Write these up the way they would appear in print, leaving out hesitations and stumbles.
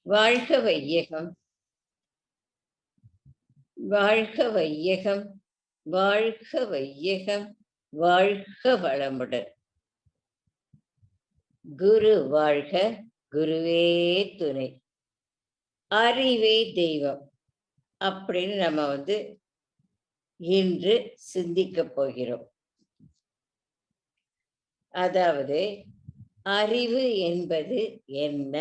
வாழ்க வையகம், வாழ்க வையகம், வாழ்க வையகம், வாழ்க வளமுடன். குரு வாழ்க, குருவே துணை, அறிவே தெய்வம் அப்படின்னு நம்ம இன்று சிந்திக்க போகிறோம். அதாவது அறிவு என்பது என்ன?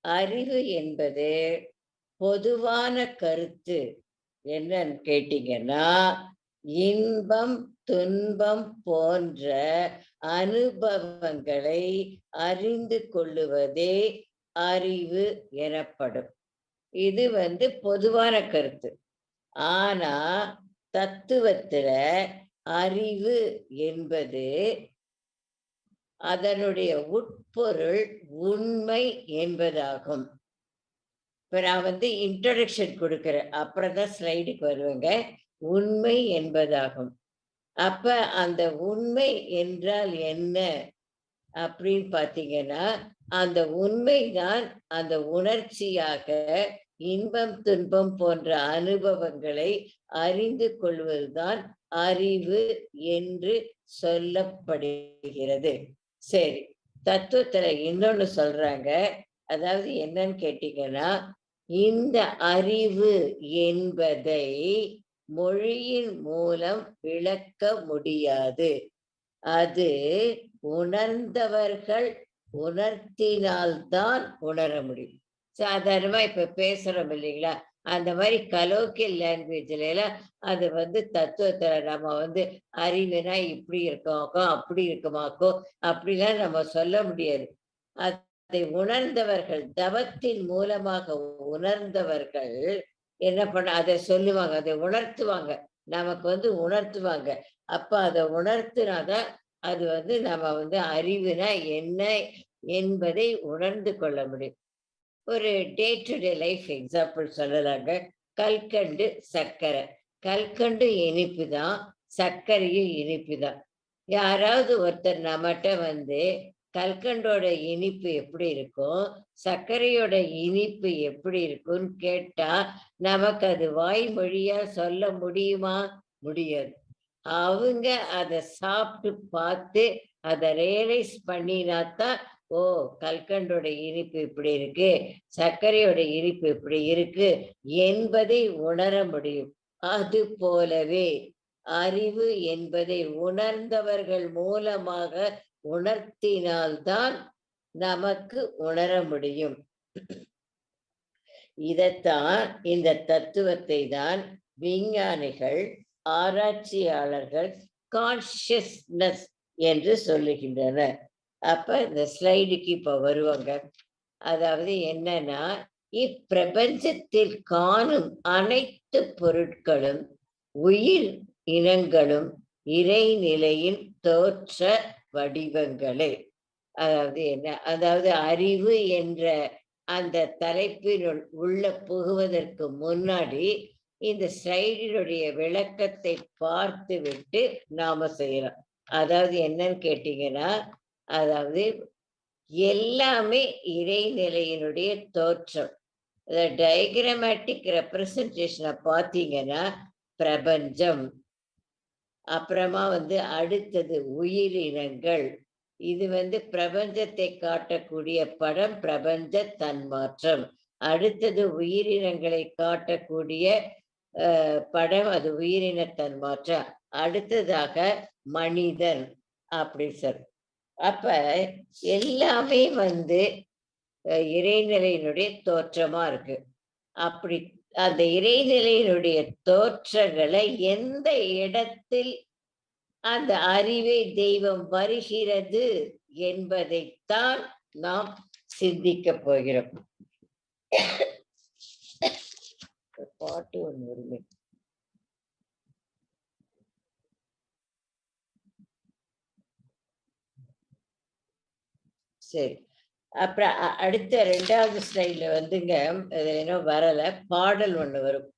அறிவு என்பது பொதுவான கருத்து என்னன்னு கேட்டீங்கன்னா, இன்பம் துன்பம் போன்ற அனுபவங்களை அறிந்து கொள்ளுவதே அறிவு எனப்படும். இது பொதுவான கருத்து. ஆனா தத்துவத்துல அறிவு என்பது அதனுடைய உட்பொருள் உண்மை என்பதாகும். இப்ப நான் இன்ட்ரோடக்ஷன் கொடுக்கிறேன், அப்புறம் தான் ஸ்லைடுக்கு வருவேங்க. உண்மை என்பதாகும். அப்ப அந்த உண்மை என்றால் என்ன அப்படின்னு பார்த்தீங்கன்னா, அந்த உண்மைதான் அந்த உணர்ச்சியாக இன்பம் துன்பம் போன்ற அனுபவங்களை அறிந்து கொள்வதுதான் அறிவு என்று சொல்லப்படுகிறது. சரி, தத்துவத்துல இன்னொன்னு சொல்றாங்க. அதாவது என்னன்னு கேட்டீங்கன்னா, இந்த அறிவு என்பதை மொழியின் மூலம் விளக்க முடியாது. அது உணர்ந்தவர்கள் உணர்த்தினால்தான் உணர முடியும். சாதாரணமா இப்ப பேசுறோம் இல்லைங்களா, அந்த மாதிரி கலோக்கியல் லாங்குவேஜ்ல எல்லாம் அது தத்துவத்துல நம்ம அறிவுனா இப்படி இருக்கமாக்கோ அப்படி இருக்குமாக்கோ அப்படிலாம் நம்ம சொல்ல முடியாது. அதை உணர்ந்தவர்கள், தவத்தின் மூலமாக உணர்ந்தவர்கள் என்ன பண்ண அதை சொல்லுவாங்க, அதை உணர்த்துவாங்க, நமக்கு உணர்த்துவாங்க. அப்ப அதை உணர்த்தினாதான் அது நம்ம அறிவுனா என்ன என்பதை உணர்ந்து கொள்ள முடியும். ஒரு day to day life example சொல்லலாங்க. கல்கண்டு சர்க்கரை. கல்கண்டு இனிப்பு தான், சர்க்கரையும் இனிப்பு தான். யாராவது ஒருத்தர் நம்மகிட்ட கல்கண்டோட இனிப்பு எப்படி இருக்கும், சர்க்கரையோட இனிப்பு எப்படி இருக்கும்னு கேட்டா நமக்கு அது வாய்மொழியா சொல்ல முடியுமா? முடியாது. அவங்க அதை சாப்பிட்டு பார்த்து அதை ரியலைஸ் பண்ணினாத்தான், ஓ, கல்கண்டோட இனிப்பு இப்படி இருக்கு, சர்க்கரையோட இனிப்பு இப்படி இருக்கு என்பதை உணர முடியும். அது போலவே அறிவு என்பதை உணர்ந்தவர்கள் மூலமாக உணர்த்தினால்தான் நமக்கு உணர முடியும். இதைத்தான், இந்த தத்துவத்தை தான் விஞ்ஞானிகள், ஆராய்ச்சியாளர்கள் கான்சியஸ்னஸ் என்று சொல்லுகின்றனர். அப்ப இந்த ஸ்லைடுக்கு இப்ப வருவாங்க. அதாவது என்னன்னா, இப்பிரபஞ்சத்தில் காணும் அனைத்து பொருட்களும் உயிர் இனங்களும் இறைநிலையின் தோற்ற வடிவங்களே. அதாவது என்ன, அதாவது அறிவு என்ற அந்த தலைப்பினுள் உள்ள புகுவதற்கு முன்னாடி இந்த ஸ்லைடினுடைய விளக்கத்தை பார்த்து விட்டு நாம செய்யலாம். அதாவது என்னன்னு கேட்டீங்கன்னா, அதாவது எல்லாமே இறைநிலையினுடைய தோற்றம். டயக்ராமேட்டிக் ரெப்ரசன்டேஷனை பார்த்தீங்கன்னா பிரபஞ்சம், அப்புறமா அடுத்தது உயிரினங்கள். இது பிரபஞ்சத்தை காட்டக்கூடிய படம் பிரபஞ்ச தன்மாற்றம். அடுத்தது உயிரினங்களை காட்டக்கூடிய படம் அது உயிரின தன்மாற்றம். அடுத்ததாக மனிதன். அப்படி சார். அப்ப எல்லாமே இறைநிலையினுடைய தோற்றமா இருக்கு. அப்படி அந்த இறைநிலையினுடைய தோற்றங்களை எந்த இடத்தில் அந்த அறிவே தெய்வம் வருகிறது என்பதைத்தான் நாம் சிந்திக்க போகிறோம். பாட்டு ஒன்று வருமே. சரி, அப்புறம் அடுத்த 2வது ஸ்லைட்ல என்ன வரல, பாடல் ஒண்ணு வரும்.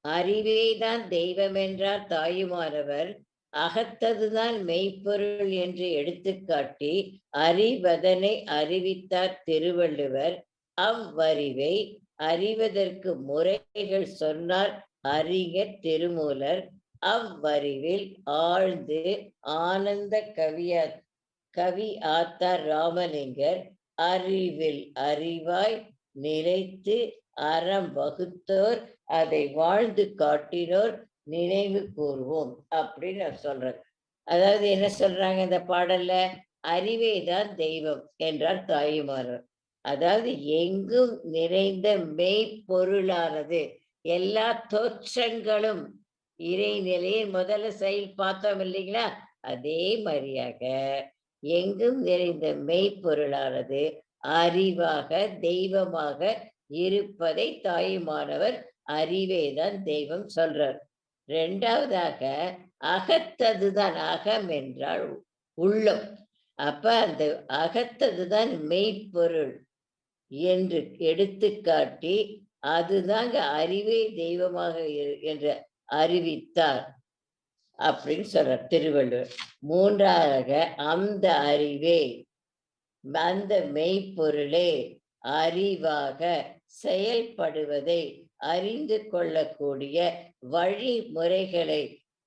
அறிவேதான் தெய்வம் என்றார் தாயுமானவர், அகத்ததுதான் மெய்ப்பொருள் என்று எடுத்துக்காட்டி அறிவதனை அறிவித்தார் திருவள்ளுவர். அவ்வறிவை அறிவதற்கு முறைகள் சொன்னார் அறிஞர் திருமூலர். அவ்வறிவில் ஆழ்ந்து ஆனந்த கவி ஆத்தார் ராமலிங்கர். அறிவில் அறிவாய் நிலைத்து அறம் வகுத்தோர் அதை வாழ்ந்து காட்டினோர் நினைவு கூறுவோம் அப்படின்னு நான் சொல்றேன். அதாவது என்ன சொல்றாங்க இந்த பாடல்ல? அறிவே தான் தெய்வம் என்றார் தாயுமானவர். அதாவது எங்கும் நிறைந்த மெய்ப்பொருளானது எல்லா தோற்றங்களும் இறைநிலையின் முதல்ல செயல் பார்த்தோம் இல்லைங்களா? அதே மாதிரியாக எங்கும் நிறைந்த மெய்ப்பொருளானது அறிவாக தெய்வமாக இருப்பதை தாயுமானவர் அறிவேதான் தெய்வம் சொல்றார். இரண்டாவதாக அகத்ததுதான், அகம் என்றால் உள்ளம். அப்ப அந்த அகத்ததுதான் மெய்ப்பொருள் என்று எடுத்துக்காட்டி அதுதாங்க அறிவே தெய்வமாக என்று அறிவித்தார் அப்படின்னு சொல்றார் திருவள்ளுவர். மூன்றாவதாக அந்த அறிவே, அந்த மெய்ப்பொருளே அறிவாக செயல்படுவதை அறிந்து கொள்ளக்கூடிய வழிமுறைகளை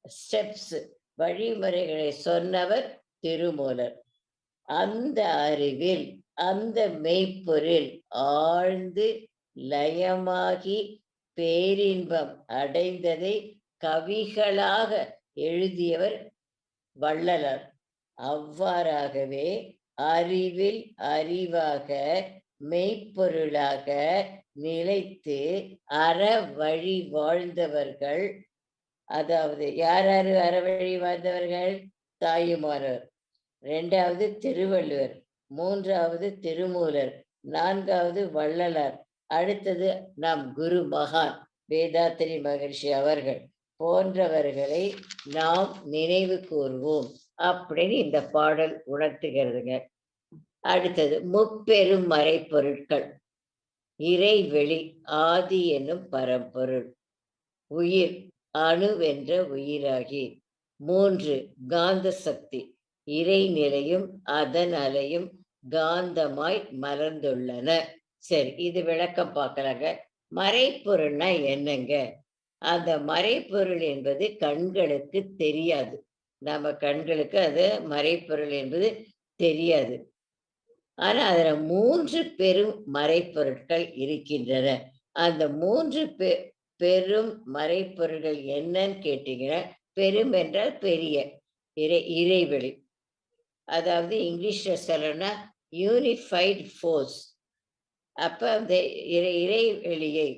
ஸ்டெப்ஸ் வழிமுறைகளை சொன்னவர் திருமூலர். அந்த அறிவில் அந்த மெய்ப்பொருள் ஆழ்ந்து லயமாகி பேரின்பம் அடைந்ததை கவிகளாக எழுதியவர் வள்ளலார். அவ்வாறாகவே அறிவில் அறிவாக மெய்ப்பொருளாக நிலைத்து அற வழி வாழ்ந்தவர்கள். அதாவது யார் யாரு அறவழி வாழ்ந்தவர்கள்? தாயுமானவர், இரண்டாவது திருவள்ளுவர், மூன்றாவது திருமூலர், நான்காவது வள்ளலார், அடுத்தது நம் குரு மகான் வேதாத்திரி மகர்ஷி அவர்கள் போன்றவர்களை நாம் நினைவு கூறுவோம் அப்படின்னு இந்த பாடல் உணர்த்துகிறதுங்க. அடுத்தது முப்பெரும் மறைப்பொருட்கள். இறைவெளி ஆதி என்னும் பரம்பொருள், உயிர் அணுவென்ற உயிராகி, மூன்று காந்த சக்தி இறைநிலையும் அதன் அலையும் காந்தமாய் மலர்ந்துள்ளன. சரி, இது விளக்கம் பார்க்கலாங்க. மறைப்பொருள்னா என்னங்க? அந்த மறைப்பொருள் என்பது கண்களுக்கு தெரியாது. நம்ம கண்களுக்கு அது மறைப்பொருள் என்பது தெரியாது. ஆனா அதுல மூன்று பெரும் மறைப்பொருட்கள் இருக்கின்றன. அந்த மூன்று பெரும் மறைப்பொருள்கள் என்னன்னு கேட்டீங்கன்னா, பெரும் என்றால் பெரிய, இறைவெளி. அதாவது இங்கிலீஷ்ல சொல்லணும்னா யூனிஃபைட் ஃபோர்ஸ். அப்ப அந்த இறைவெளியை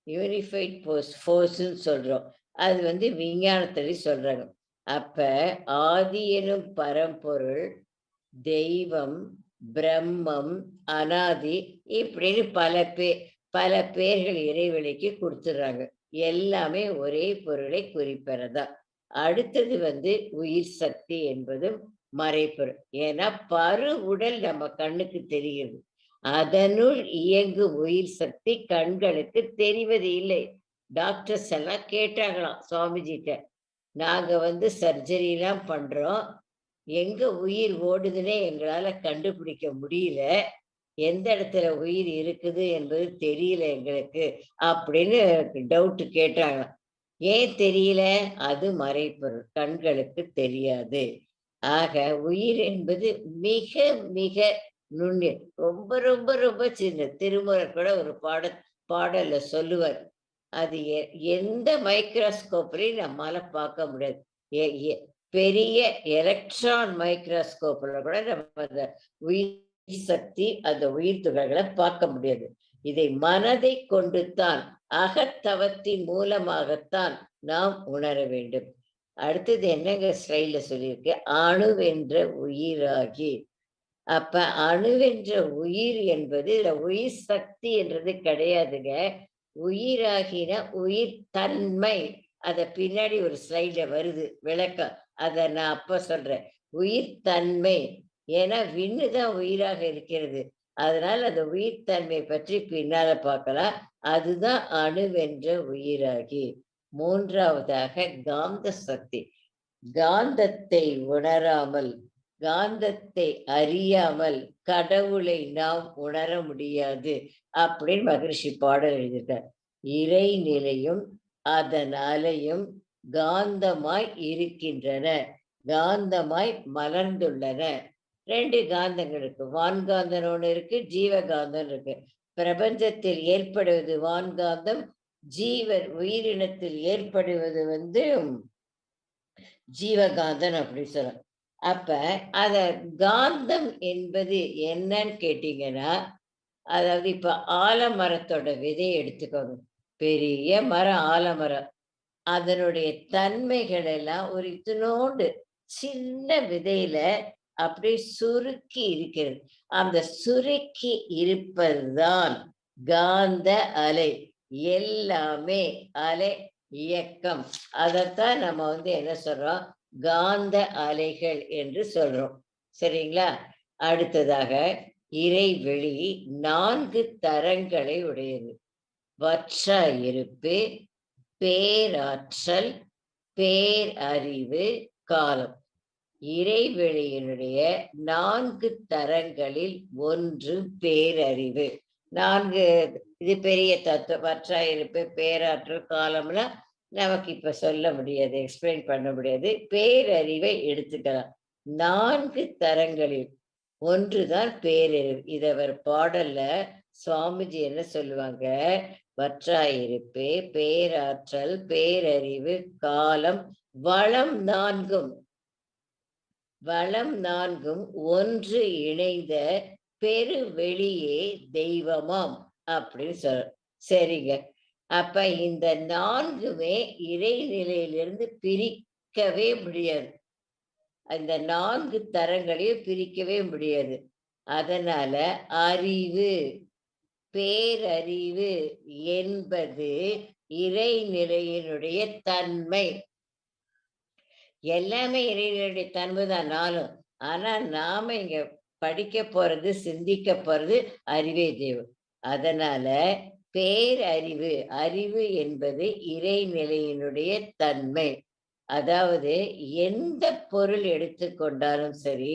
யூனிஃபைட் ஃபோர்ஸ்ன்னு சொல்றோம். அது விஞ்ஞானத்துல சொல்றாங்க. அப்ப ஆதி எனும் பரம்பொருள், தெய்வம், பிரம்மம், அனாதி இப்படின்னு பல பேர்கள் இறைவெளிக்கு கொடுத்துடுறாங்க. எல்லாமே ஒரே பொருளை குறிப்பறதா. அடுத்தது உயிர் சக்தி என்பதும் மறைப்பொருள். ஏன்னா பரு உடல் நம்ம கண்ணுக்கு தெரிகிறது, அதனுள் இயங்கும் உயிர் சக்தி கண்களுக்கு தெரிவது இல்லை. டாக்டர்ஸ் எல்லாம் கேட்டாங்களாம் சுவாமிஜிட்ட, நாங்க சர்ஜரி எல்லாம் பண்றோம், எங்க உயிர் ஓடுதுன்னே எங்களால கண்டுபிடிக்க முடியல, எந்த இடத்துல உயிர் இருக்குது என்பது தெரியல எங்களுக்கு அப்படின்னு டவுட் கேட்டாங்க. ஏன் தெரியல? அது மறைப்பொருள், கண்களுக்கு தெரியாது. ஆக உயிர் என்பது மிக மிக நுண்ணிய, ரொம்ப ரொம்ப ரொம்ப சின்ன. திருமூலர் கூட ஒரு பாடல்ல சொல்லுவார், அது எந்த மைக்ரோஸ்கோப்லயும் நம்மால பார்க்க முடியாது. பெரிய எலக்ட்ரான் மைக்ரோஸ்கோப்ல கூட நம்ம அந்த உயிர் சக்தி, அந்த உயிர் துகள்களை பார்க்க முடியாது. இதை மனதை கொண்டு தான், அகத்தவத்தின் மூலமாகத்தான் நாம் உணர வேண்டும். அடுத்தது என்னங்க ஸ்டைல்ல சொல்லியிருக்கு? அணுவென்ற உயிராகி. அப்ப அணுவென்ற உயிர் என்பது உயிர் சக்தி என்றது கிடையாதுங்க. உயிராகின உயிர் தன்மை. அத பின்னாடி ஒரு ஸ்லைட்ல வருது விளக்கம், அத நான் அப்ப சொல்றேன். உயிர் தன்மை, ஏன்னா விண்ணுதான் உயிராக இருக்கிறது. அதனால அந்த உயிர் தன்மை பற்றி பின்னால பார்க்கலாம். அதுதான் அணுவென்ற உயிராகி. மூன்றாவதாக காந்த சக்தி. காந்தத்தை உணராமல், காந்தத்தை அறியாமல் கடவுளை நாம் உணர முடியாது அப்படின்னு மகரிஷி பாடல் எழுதிட்டார். இறைநிலையும் அதன் அலையும் காந்தமாய் இருக்கின்றன, காந்தமாய் மலர்ந்துள்ளன. ரெண்டு காந்தங்கள் இருக்கு, வான்காந்தன் ஒண்ணு இருக்கு, ஜீவகாந்தன் இருக்கு. பிரபஞ்சத்தில் ஏற்படுவது வான்காந்தம், ஜீவன் உயிரினத்தில் ஏற்படுவது ஜீவகாந்தன் அப்படி சொல்ல. அப்ப அத காந்தம் என்பது என்னன்னு கேட்டீங்கன்னா, அதாவது இப்ப ஆலமரத்தோட விதையை எடுத்துக்கோங்க. பெரிய மரம் ஆலமரம். அதனுடைய தன்மைகள் எல்லாம் ஒரு இத்துணூண்டு சின்ன விதையில அப்படியே சுருக்கி இருக்கிறது. அந்த சுருக்கி இருப்பதுதான் காந்த அலை. எல்லாமே அலை இயக்கம். அதைத்தான் நம்ம என்ன சொல்றோம், காந்த அலைகள் என்று சொல்றோம். சரிங்களா? அடுத்ததாக இறைவெளி 4 தரங்களை உடையது. வற்ற இருப்பு, பேராற்றல், பேரறிவு, காலம். இறைவெளியினுடைய 4 தரங்களில் ஒன்று பேரறிவு. 4 இது பெரிய தத்துவம். வற்ற இருப்பு, பேராற்றல், காலம்னா நமக்கு இப்ப சொல்ல முடியாது, எக்ஸ்பிளைன் பண்ண முடியாது. பேரறிவை எடுத்துக்கலாம். 4 தரங்களில் ஒன்றுதான் பேரறிவு. இத அவர் பாடல்ல சுவாமிஜி என்ன சொல்லுவாங்க, வற்றாயிருப்பு, பேராற்றல், பேரறிவு, காலம், வளம் 4ம் ஒன்று இணைந்த பெருவெளியே தெய்வமாம் அப்படின்னு சொல்ற. சரிங்க. அப்ப இந்த 4மே இறைநிலையிலிருந்து பிரிக்கவே முடியாது. அந்த 4 தரங்களையும் பிரிக்கவே முடியாது. அதனால அறிவு, பேரறிவு என்பது இறைநிலையினுடைய தன்மை. எல்லாமே இறைநிலையுடைய தன்மை தான் 4ம். ஆனா நாம இங்க படிக்க போறது, சிந்திக்க போறது அறிவே தெய்வம். அதனால பேரறிவு, அறிவு என்பது இறைநிலையினுடைய தன்மை. அதாவது எந்த பொருள் எடுத்துக்கொண்டாலும் சரி,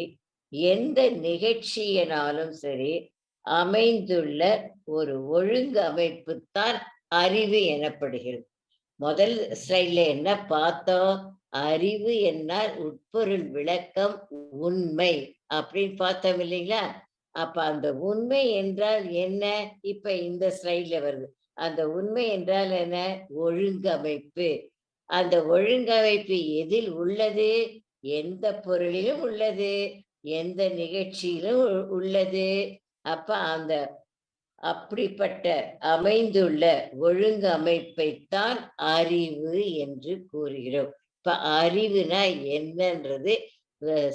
எந்த நிகழ்ச்சியினாலும் சரி, அமைந்துள்ள ஒரு ஒழுங்கு அமைப்பு தான் அறிவு எனப்படுகிறது. முதல் ஸ்லைட்ல என்ன பார்த்தோம், அறிவு என்னால் உட்பொருள் விளக்கம் உண்மை அப்படின்னு பார்த்தோம் இல்லைங்களா? அப்ப அந்த உண்மை என்றால் என்ன, இப்ப இந்த ஸ்லைட்ல வருது. அந்த உண்மை என்றால் என்ன, ஒழுங்கமைப்பு. அந்த ஒழுங்கமைப்பு எதில் உள்ளது, எந்த பொருளிலும் உள்ளது, எந்த நிகழ்ச்சியிலும் உள்ளது. அப்ப அந்த அப்படிப்பட்ட அமைந்துள்ள ஒழுங்கு அமைப்பைத்தான் அறிவு என்று கூறுகிறோம். இப்ப அறிவுனா என்னன்றது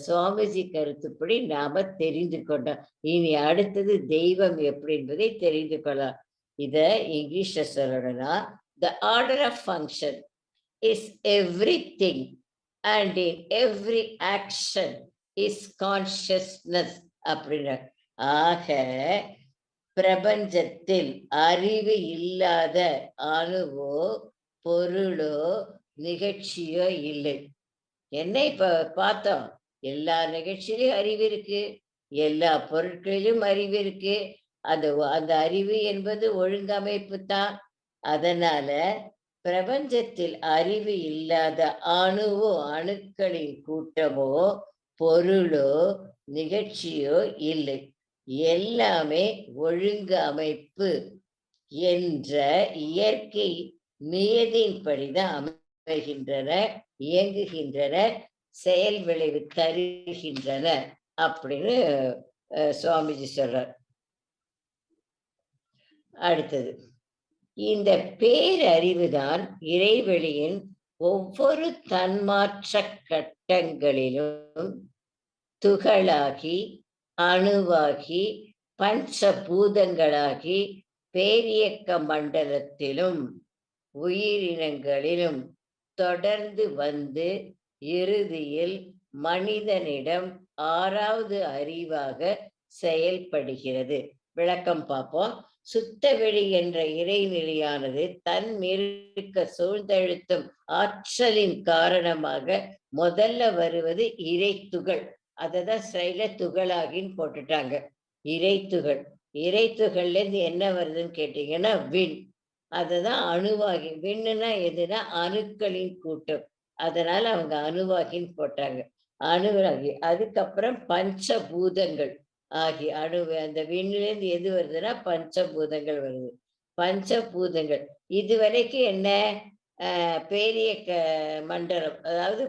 சுவாமிஜி கருத்துப்படி நாம தெரிந்து கொண்டோம். இனி அடுத்தது தெய்வம் எப்படி என்பதை தெரிந்து கொள்ளலாம். இத இங்கிலீஷ்ல சொல்லணும்னா, the order of function is everything and in every action is consciousness அப்படின்னா. ஆக பிரபஞ்சத்தில் அறிவு இல்லாத அணுவோ பொருளோ நிகழ்ச்சியோ இல்லை. என்ன இப்ப பார்த்தோம், எல்லா நிகழ்ச்சியிலும் அறிவு இருக்கு, எல்லா பொருட்களிலும் அறிவு இருக்கு. அந்த அந்த அறிவு என்பது ஒழுங்கமைப்பு தான். அதனால பிரபஞ்சத்தில் அறிவு இல்லாத அணுவோ அணுக்களின் கூட்டமோ பொருளோ நிகழ்ச்சியோ இல்லை. எல்லாமே ஒழுங்கு அமைப்பு என்ற இயற்கை நியதியின்படிதான் அமைகின்றன, இயங்குகின்றன, செயல் விளைவு தருகின்றன அப்படின்னு சுவாமிஜி சொல்றார். அடுத்தது, இந்த பேரறிவுதான் இறைவெளியின் ஒவ்வொரு தன்மாற்ற கட்டங்களிலும் துகளாகி, அணுவாகி, பஞ்சபூதங்களாகி, பேரியக்க மண்டலத்திலும் உயிரினங்களிலும் தொடர்ந்து வந்து இறுதியில் மனிதனிடம் 6வது அறிவாக செயல்படுகிறது. விளக்கம் பார்ப்போம். சுத்தவெளி என்ற இறைநிலையானது தன் இருக்க சூழ்ந்தழுத்தும் ஆற்றலின் காரணமாக முதல்ல வருவது இறை துகள். அததான் ஸ்டைல துகளாகின்னு போட்டுட்டாங்க. இறைத்துகள். இறைத்துகள்ல இருந்து என்ன வருதுன்னு கேட்டீங்கன்னா, விண். அததான் அணுவாகி. விண்ணுன்னா எதுனா அணுக்களின் கூட்டம். அதனால அவங்க அணுவாகின்னு போட்டாங்க. அணுவாகி. அதுக்கப்புறம் பஞ்சபூதங்கள் ஆகி. அந்த விண்ணிலேருந்து எது வருதுன்னா, பஞ்சபூதங்கள் வருது. பஞ்சபூதங்கள். இதுவரைக்கும் என்ன? பேரிய மண்டலம். அதாவது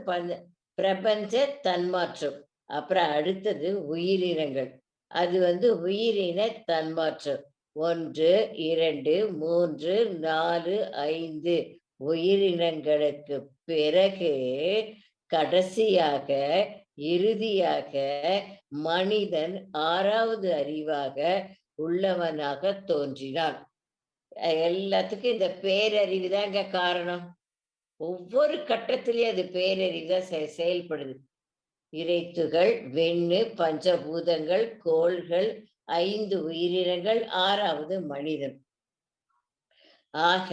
பிரபஞ்ச தன்மாற்றம். அப்புறம் அடுத்தது உயிரினங்கள். அது உயிரின தன்மாற்றம். 1, 2, 3, 4, 5 உயிரினங்களுக்கு பிறகு கடைசியாக, இறுதியாக மனிதன் 6வது அறிவாக உள்ளவனாக தோன்றினான். எல்லாத்துக்கும் இந்த பேரறிவு தாங்க காரணம். ஒவ்வொரு கட்டத்திலயும் அது பேரறிவு தான் செயல்படுது. இறைத்துகள், வெண்ணு, பஞ்சபூதங்கள், கோள்கள், 5 உயிரினங்கள், 6வது மனிதன். ஆக,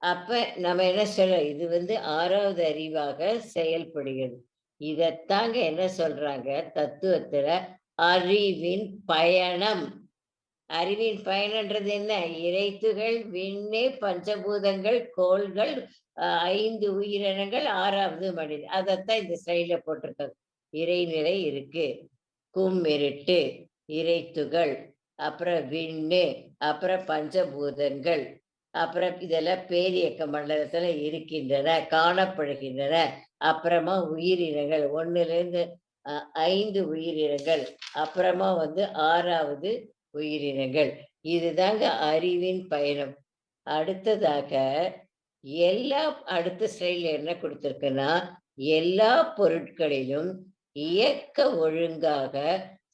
அப்ப நம்ம என்ன சொல்றோம்? இது 6வது அறிவாக செயல்படுகிறது. இதத்தாங்க என்ன சொல்றாங்க தத்துவத்துல, அறிவின் பயணம். அறிவின் பயணன்றது என்ன? இறைத்துகள், விண்ணு, பஞ்சபூதங்கள், கோள்கள், 5 உயிரினங்கள், 6வது மனிதன். அதத்தான் இந்த ஸ்லைட்ல போட்டிருக்காங்க. இறைநிலை இருக்கு. கும்மிருட்டு, இறைத்துகள், அப்புறம் விண்ணு, அப்புறம் பஞ்சபூதங்கள், அப்புறம் இதெல்லாம் பேரியக்க மண்டலத்துல இருக்கின்றன, காணப்படுகின்றன. அப்புறமா உயிரினங்கள் 1லேருந்து 5 உயிரினங்கள், அப்புறமா 6வது உயிரினங்கள். இதுதாங்க அறிவின் பயணம். அடுத்ததாக அடுத்த ஸ்லைட்ல என்ன கொடுத்திருக்குன்னா, எல்லா பொருட்களிலும் இயக்க ஒழுங்காக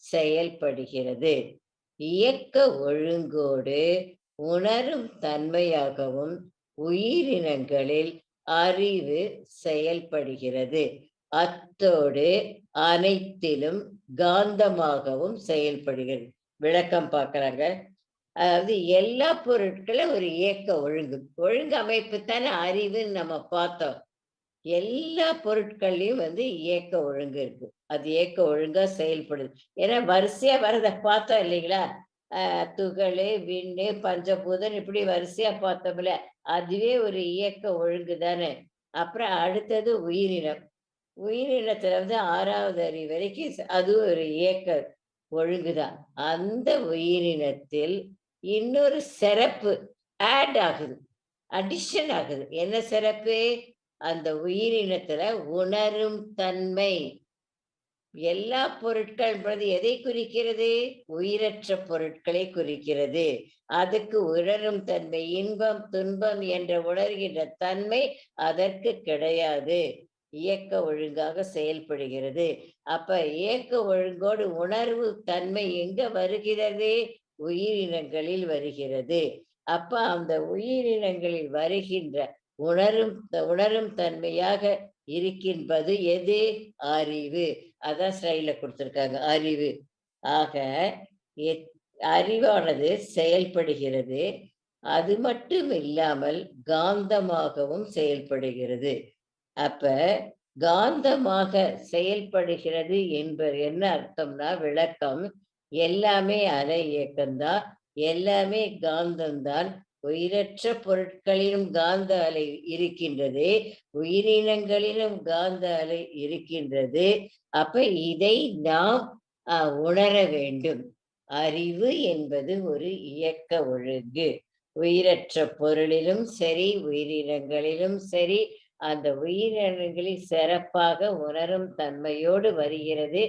செயல்படுகிறது. இயக்க ஒழுங்கோடு உணரும் தன்மையாகவும் உயிரினங்களில் அறிவு செயல்படுகிறது. அத்தோடு அனைத்திலும் காந்தமாகவும் செயல்படுகிறது. விளக்கம் பார்க்கறாங்க. அதாவது எல்லா பொருட்களும் ஒரு இயக்க ஒழுங்கு அமைப்பு தானே அறிவுன்னு நம்ம பார்த்தோம். எல்லா பொருட்கள்லயும் இயக்க ஒழுங்கு இருக்கு. அது இயக்க ஒழுங்கா செயல்படுது. ஏன்னா வரிசையா வரத பார்த்தோம் இல்லைங்களா? துகளு, விண்ணு, பஞ்சபூதம் இப்படி வரிசையா பார்த்தோம்ல. அதுவே ஒரு இயக்க ஒழுங்கு தானே. அப்புறம் அடுத்தது உயிரினம். உயிரினத்துல 6வது அறிவு வரைக்கும் அதுவும் ஒரு இயக்க ஒழுங்குதான். அந்த உயிரினத்தில் இன்னொரு சிறப்பு ஆட் ஆகுது. அடிஷன் ஆகுது. என்ன சிறப்பு? அந்த உயிரினத்துல உணரும் தன்மை. எல்லா பொருட்கள் என்பது எதை குறிக்கிறது? உயிரற்ற பொருட்களை குறிக்கிறது. அதுக்கு உணரும் தன்மை, இன்பம், துன்பம் என்ற உணர்கின்ற தன்மை அதற்கு கிடையாது. இயக்க ஒழுங்காக செயல்படுகிறது. அப்ப இயக்க ஒழுங்கோடு உணர்வு தன்மை எங்க வருகிறது? உயிரினங்களில் வருகிறது. அப்ப அந்த உயிரினங்களில் வருகின்ற உணரும் தன்மையாக இருக்கின்றது எது? அறிவு. அதான் ஸ்லைட்ல கொடுத்திருக்காங்க. அறிவு. ஆக அறிவானது செயல்படுகிறது. அது மட்டும் இல்லாமல் காந்தமாகவும் செயல்படுகிறது. அப்ப காந்தமாக செயல்படுகிறது என்பது என்ன அர்த்தம்னா, விளக்கம் எல்லாமே அலை இயக்கம்தான், எல்லாமே காந்தம்தான். உயிரற்ற பொருட்களிலும் காந்த அலை இருக்கின்றது, உயிரினங்களிலும் காந்த அலை இருக்கின்றது. அப்ப இதை நாம் உணர வேண்டும். அறிவு என்பது ஒரு இயக்க ஒழுங்கு. உயிரற்ற பொருளிலும் சரி, உயிரினங்களிலும் சரி, அந்த உயிரினங்களில் சிறப்பாக உணரும் தன்மையோடு வருகிறது.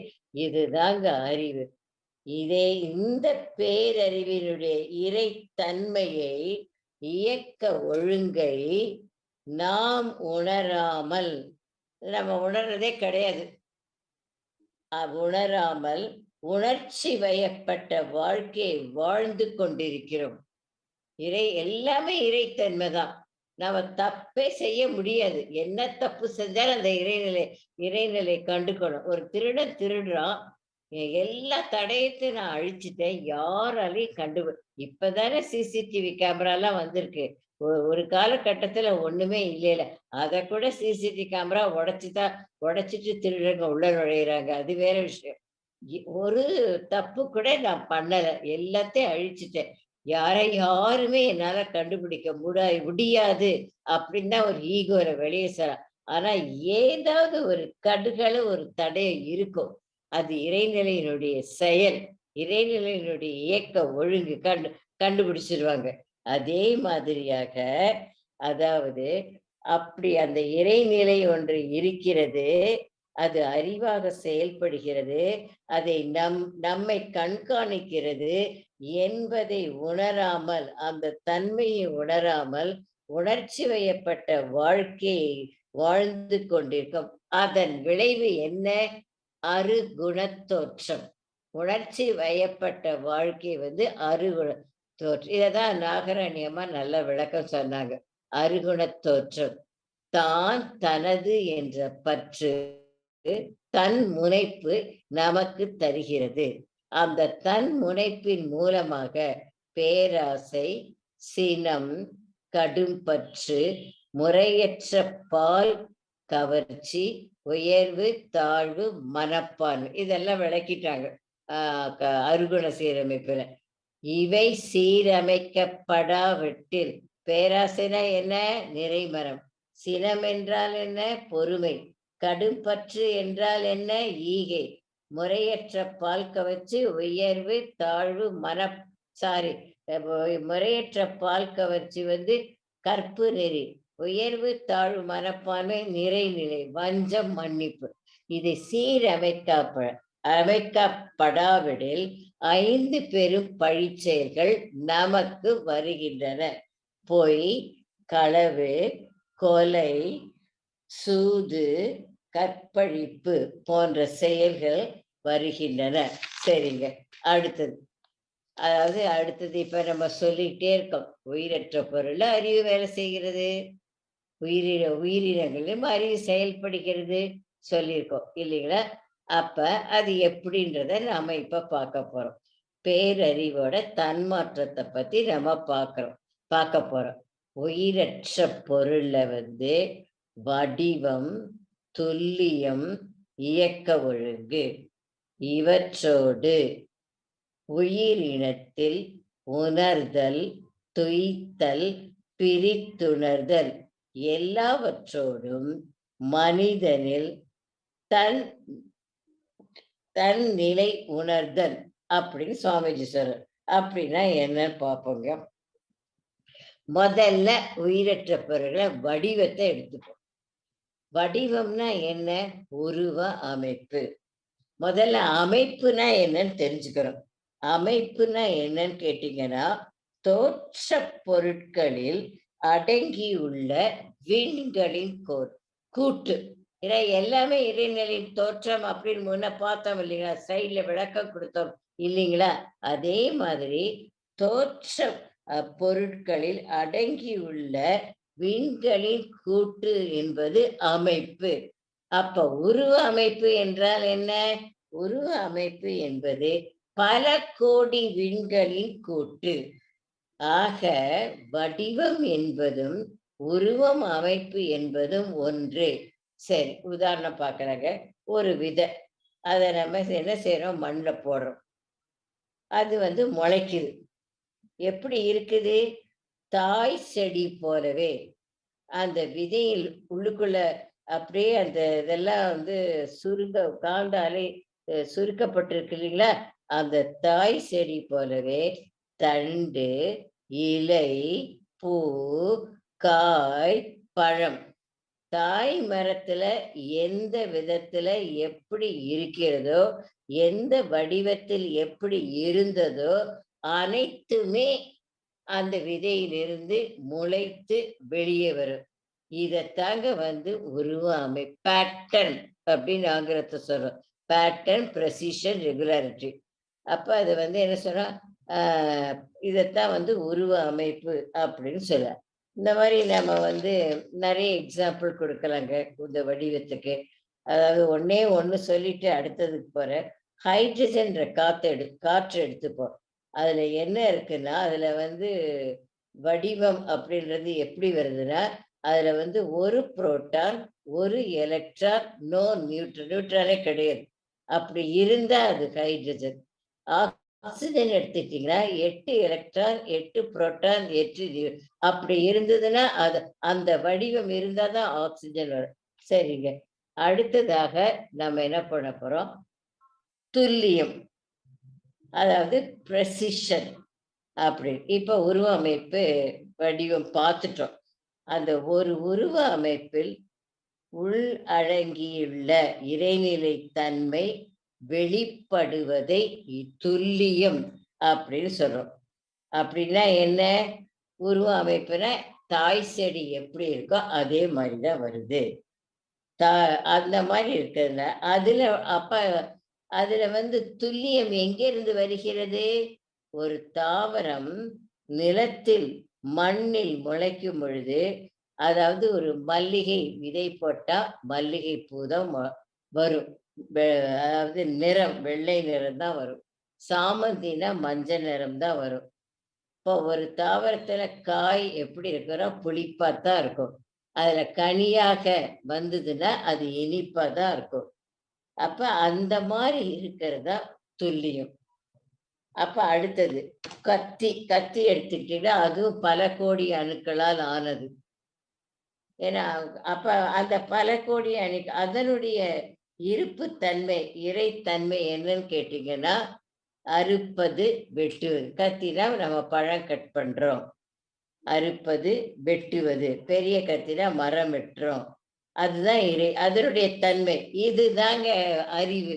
இதுதாங்க அறிவு. இந்த பேரறிவினுடைய இறைத்தன்மையை, இயக்க ஒழுங்கை நாம் உணராமல், நம்ம உணர்றதே கிடையாது. உணராமல் உணர்ச்சி வயப்பட்ட வாழ்க்கையை வாழ்ந்து கொண்டிருக்கிறோம். எல்லாமே இறைத்தன்மை தான். நாம தப்பே செய்ய முடியாது. என்ன தப்பு செஞ்சாலும் அந்த இறைநிலை கண்டுக்கணும். ஒரு திருடன் திருடுறான். எல்லா தடயத்தையும் நான் அழிச்சுட்டேன். யாராலையும் இப்பதானே சிசிடிவி கேமராலாம் வந்திருக்கு. ஒரு காலகட்டத்துல ஒண்ணுமே இல்லைல. அத கூட சிசிடிவி கேமரா உடைச்சிட்டு திருடங்க உள்ள நுழையிறாங்க. அது வேற விஷயம். ஒரு தப்பு கூட நான் பண்ணல. எல்லாத்தையும் அழிச்சுட்டேன். யாருமே என்னால கண்டுபிடிக்க முடியாது அப்படின்னு தான் ஒரு ஈகோல வெளிய ஆனா ஏதாவது ஒரு கடுகளவு ஒரு தடயம் இருக்கும். அது இறைநிலையினுடைய செயல். இறைநிலையினுடைய இயக்க ஒழுங்கு கண்டுபிடிச்சிருவாங்க. அதே மாதிரியாக அதாவது அப்படி அந்த இறைநிலை ஒன்று இருக்கிறது. அது அறிவாக செயல்படுகிறது. அதை நம்மை கண்காணிக்கிறது என்பதை உணராமல், அந்த தன்மையை உணராமல், உணர்ச்சி வயப்பட்ட வாழ்க்கையை வாழ்ந்து கொண்டிருக்கும். அதன் விளைவு என்ன? அருகுணத் தோற்றம். உணர்ச்சி வயப்பட்ட வாழ்க்கை அருகுண தோற்றம். இததான் நாகராணி அம்மா நல்ல விளக்கம் சொன்னாங்க. அருகுணத் தோற்றம். தான், தனது என்ற பற்று, தன் முனைப்பு நமக்கு தருகிறது. அந்த தன் முனைப்பின் மூலமாக பேராசை, சினம், கடும்பற்று, முறையற்ற பால் கவர்ச்சி, உயர்வு, தாழ்வு, மனப்பான்மை இதெல்லாம் விளக்கிட்டாங்க. அருகுண சீரமைப்புல. இவை சீரமைக்கப்படாவிட்டில் பேராசைனா என்ன? நிறைமரம். சினம் என்றால் என்ன? பொறுமை. கடும்பற்று என்றால் என்ன? ஈகை. முறையற்ற பால் கவர்ச்சி, உயர்வு, தாழ்வு, சாரி முறையற்ற பால் கவர்ச்சி கற்பு நெறி. உயர்வு, தாழ்வு, மனப்பான்மை, நிறைநிலை, வஞ்சம், மன்னிப்பு. இது அமைக்கப்படாவிடில் 5 பெரும் பழிச்செயல்கள் நமக்கு வருகின்றன. பொய், களவு, கொலை, சூது, கற்பழிப்பு போன்ற செயல்கள் வருகின்றன. சரிங்க. அடுத்தது இப்ப நம்ம சொல்லிட்டே இருக்கோம். உயிரற்ற பொருள் அறிவு வேலை செய்கிறது. உயிரினங்களிலும் அறிவு செயல்படுகிறது சொல்லியிருக்கோம் இல்லைங்களா? அப்ப அது எப்படின்றத நாம இப்ப பார்க்க போறோம். பேரறிவோட தன்மாற்றத்தை பத்தி நம்ம பார்க்க போறோம். உயிரற்ற பொருள்ல வடிவம், துல்லியம், இயக்க ஒழுங்கு இவற்றோடு உயிரினத்தில் உணர்தல், துய்த்தல், பிரித்துணர்தல் எல்லாவற்றோடும் மனிதனில் தன் நிலை உணர்தல் அப்படின்னு சுவாமிஜி சொல்றார். அப்படின்னா என்னன்னு பார்ப்போங்க. முதல்ல உயிரற்ற பொருள்களை வடிவத்தை எடுத்துப்போம். வடிவம்னா என்ன? உருவ அமைப்பு. முதல்ல அமைப்புனா என்னன்னு தெரிஞ்சுக்கிறோம். அமைப்புனா என்னன்னு கேட்டீங்கன்னா, தோற்ற பொருட்களில் அடங்கியுள்ள விண்களின் கூட்டு. ஏன்னா எல்லாமே இறைநிலையின் தோற்றம் அப்படின்னு முன்ன பார்த்தோம் இல்லைங்களா? சைட்ல விளக்கம் கொடுத்தோம் இல்லைங்களா? அதே மாதிரி தோற்ற பொருட்களில் அடங்கியுள்ள விண்களின் கூட்டு என்பது அமைப்பு. அப்ப உருவ அமைப்பு என்றால் என்ன? உருவ அமைப்பு என்பது பல கோடி விண்களின் கூட்டு. ஆக வடிவம் என்பதும் உருவம் அமைப்பு என்பதும் ஒன்று. சரி, உதாரணம் பார்க்கறாங்க. ஒரு விதை, அதை நம்ம என்ன செய்யறோம்? மண்ணில் போடுறோம். அது முளைக்குது. எப்படி இருக்குது? தாய் செடி போலவே அந்த விதையில் உள்ளுக்குள்ள அப்படியே அந்த இதெல்லாம் காந்தாலே சுருக்கப்பட்டிருக்கு இல்லைங்களா? அந்த தாய் செடி போலவே தண்டு, இலை, பூ, காய், பழம். தாய் மரத்துல எந்த விதத்துல எப்படி இருக்கிறதோ, எந்த வடிவத்தில் எப்படி இருந்ததோ அனைத்துமே அந்த விதையிலிருந்து முளைத்து வெளியே வரும். இதத்தாங்க உருவ பேட்டர்ன் அப்படின்னு ஆங்கிலத்தை சொல்றோம். Pattern, precision, regularity. அப்ப அது என்ன சொன்னா, இதைத்தான் உருவ அமைப்பு அப்படின்னு சொல்ல. இந்த மாதிரி நம்ம நிறைய எக்ஸாம்பிள் கொடுக்கலாங்க இந்த வடிவத்துக்கு. அதாவது ஒண்ணே ஒண்ணு சொல்லிட்டு அடுத்ததுக்கு போறேன். ஹைட்ரஜன்ற காற்று எடுத்துப்போம். அதுல என்ன இருக்குன்னா, அதுல வடிவம் அப்படின்றது எப்படி வருதுன்னா, அதுல வந்து ஒரு புரோட்டான், ஒரு எலக்ட்ரான், நோ நியூட்ரன். நியூட்ரானே கிடையாது. அப்படி இருந்தா அது ஹைட்ரஜன். ஆக்ஸிஜன் எடுத்துக்கிட்டீங்கன்னா 8 எலக்ட்ரான், 8 புரோட்டான், 8 அப்படி இருந்ததுன்னா, அது அந்த வடிவம் இருந்தா தான் ஆக்ஸிஜன் வரும். சரிங்க. அடுத்ததாக நம்ம என்ன பண்ண போறோம்? துல்லியம். அதாவது பிரெசிஷன் அப்படி. இப்ப உருவ அமைப்பு, வடிவம் பார்த்துட்டோம். அந்த ஒரு உருவ அமைப்பில் உள் அடங்கியுள்ள இறைநிலை தன்மை வெளிப்படுவதை துல்லியம் அப்படின்னு சொல்றோம். அப்படின்னா என்ன? உருவ அமைப்புனா தாய் செடி எப்படி இருக்கோ அதே மாதிரி தான் வருது. தா அந்த மாரி இருக்கிறதுல, அதுல அப்ப அதுல வந்து துல்லியம் எங்கேருந்து வருகிறது? ஒரு தாவரம் நிலத்தில், மண்ணில் முளைக்கும் பொழுது, அதாவது ஒரு மல்லிகை விதை போட்டா மல்லிகை பூ தான் வரும். வெ அதாவது நிறம் வெள்ளை நிறம் தான் வரும். சாமந்தினா மஞ்சள் நிறம் தான் வரும். இப்போ ஒரு தாவரத்துல காய் எப்படி இருக்குன்னா, புளிப்பா தான் இருக்கும். அதுல கனியாக வந்ததுன்னா, அது இனிப்பா தான் இருக்கும். அப்ப அந்த மாரி இருக்கிறது தான் துல்லியம். அப்ப அடுத்தது, கத்தி எடுத்துக்கிட்டீங்கன்னா, அதுவும் பல கோடி அணுக்களால் ஆனது. ஏன்னா, அப்ப அந்த பல கோடி அதனுடைய இருப்பு தன்மை, இறைத்தன்மை என்னன்னு கேட்டீங்கன்னா, அறுப்பது, வெட்டுவது. கத்தினா நம்ம பழம் கட் பண்றோம். அறுப்பது, வெட்டுவது. பெரிய கத்தினா மரம் வெட்டுறோம். அதுதான் அதனுடைய தன்மை. இதுதாங்க அறிவு.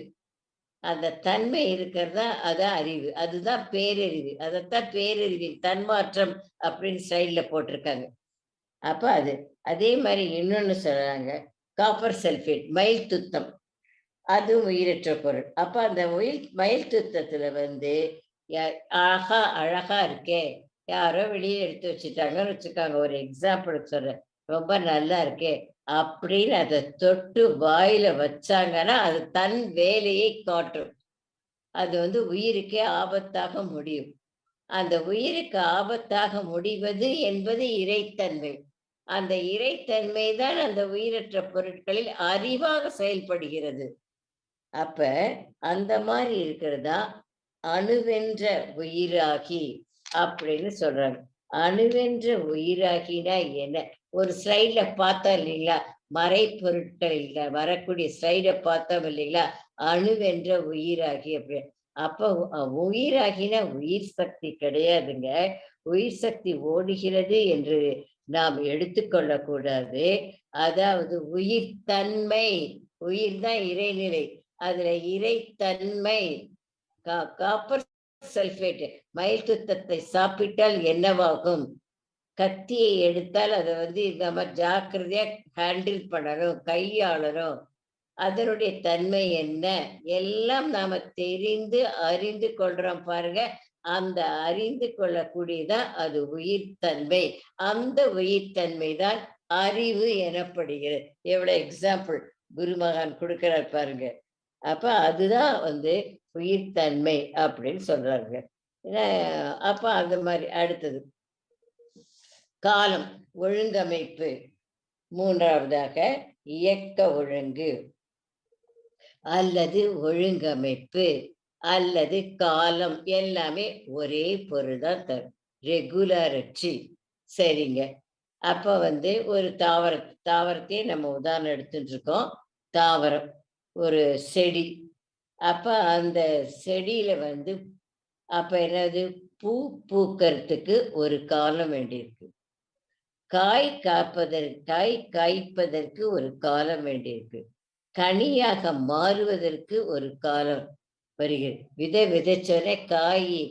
அந்த தன்மை இருக்கிறது தான் அதான் அறிவு. அதுதான் பேரறிவு. அதத்தான் பேரறிவின் தன்மாற்றம் அப்படின்னு சைடுல போட்டிருக்காங்க. அப்ப அது. அதே மாரி இன்னொன்னு சொல்றாங்க. காப்பர் சல்ஃபேட், மயில் துத்தம். அதுவும் உயிரற்ற பொருள். அப்ப அந்த மயில் துத்தத்துல வந்து ய அழகா அழகா இருக்கே! யாரோ வெளிய எடுத்து வச்சுட்டாங்கன்னு வச்சுக்கோங்க. ஒரு எக்ஸாம்பிளுக்கு சொல்றேன். ரொம்ப நல்லா இருக்கே! அப்படின்னு அத தொட்டு வாயில வச்சாங்கன்னா, அது தன் வேலையை காட்டும். அது வந்து உயிருக்கே ஆபத்தாக முடியும். அந்த உயிருக்கு ஆபத்தாக முடிவது என்பது இறைத்தன்மை. அந்த இறைத்தன்மை தான் அந்த உயிரற்ற பொருட்களில் அறிவாக செயல்படுகிறது. அப்ப அந்த மாரி இருக்கிறது தான் அணுவென்ற உயிராகி அப்படின்னு சொல்றாங்க. அணுவென்ற உயிராகினா என்ன? ஒரு ஸ்லைட்ல பார்த்தோம் இல்லைங்களா? மறைப்பொருட்களில் வரக்கூடிய ஸ்லைட பார்த்தோம் இல்லைங்களா? அணுவென்ற உயிராகி அப்படி. அப்போ உயிராகினா உயிர் சக்தி கிடையாதுங்க. உயிர் சக்தி ஓடுகிறது என்று நாம் எடுத்துக்கொள்ளக் கூடாது. அதாவது உயிர் தன்மை. உயிர் தான் இறைநிலை. அதுல இறைத்தன்மை. காப்பர் சல்பேட் மயில் துத்தத்தை சாப்பிட்டால் என்னவாகும்? கத்தியை எடுத்தால் அத வந்து நம்ம ஜாக்கிரதையா ஹேண்டில் பண்ணணும், கையாளணும். அதனுடைய தன்மை என்ன? எல்லாம் நாம தெரிந்து, அறிந்து கொள்றோம் பாருங்க. அந்த அறிந்து கொள்ளக்கூடியதான் அது உயிர்த்தன்மை. அந்த உயிர்த்தன்மை தான் அறிவு எனப்படுகிறது. எவ்வளவு எக்ஸாம்பிள் குருமகான் குடுக்கிறார் பாருங்க. அப்ப அதுதான் வந்து உயிர்த்தன்மை அப்படின்னு சொல்றாங்க. ஏன்னா, அப்ப அந்த மாரி அடுத்தது. காலம், ஒழுங்கமைப்பு. 3வதாக இயக்க ஒழுங்கு அல்லது ஒழுங்கமைப்பு அல்லது காலம் எல்லாமே ஒரே பொருள் தான் தரும். ரெகுலாரிட்டி. சரிங்க. அப்ப வந்து ஒரு தாவரத்தையே நம்ம உதாரணம் எடுத்துட்டு இருக்கோம். தாவரம், ஒரு செடி. அப்ப அந்த செடியில வந்து அப்ப என்னது? பூ பூக்கறதுக்கு ஒரு காலம் வேண்டியிருக்கு. காய் காய்ப்பதற்கு ஒரு காலம் வேண்டியிருக்கு. கனியாக மாறுவதற்கு ஒரு காலம் வருகிறது. விதை விதைச்சோனே காயி,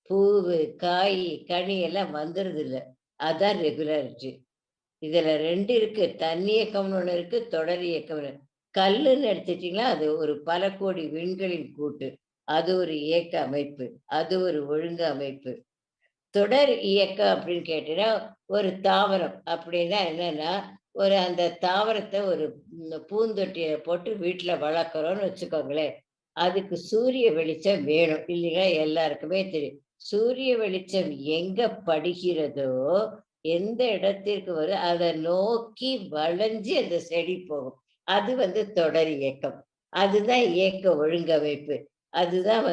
பூவு, காயி, கனி எல்லாம் வந்துருதில்ல. அதான் ரெகுலாரிட்டி. இதுல 2 இருக்கு. தன்னியக்கம்னு ஒண்ணு இருக்கு, தொடர் இயக்கம்னு. கல்லுன்னு எடுத்துட்டீங்கன்னா, அது ஒரு பல கோடி விண்களின் கூட்டு. அது ஒரு இயக்க அமைப்பு. அது ஒரு ஒழுங்கு அமைப்பு. தொடர் இயக்கம் அப்படின்னு கேட்டீங்கன்னா, ஒரு தாவரம் அப்படின்னா என்னன்னா, அந்த தாவரத்த ஒரு பூந்தொட்டிய போட்டு வீட்ல வளர்க்குறோம்னு வச்சுக்கோங்களேன். அதுக்கு சூரிய வெளிச்சம் வேணும். இல்லைங்களா? எல்லாருக்குமே தெரியும். சூரிய வெளிச்சம் எங்க படுகிறதோ, எந்த இடத்திற்கு வரும் அதை நோக்கி வளைஞ்சு அந்த செடி போகும். அது தொடர் இயக்கம். அதுதான் இயக்க ஒழுங்கமைப்பு. அதுதான்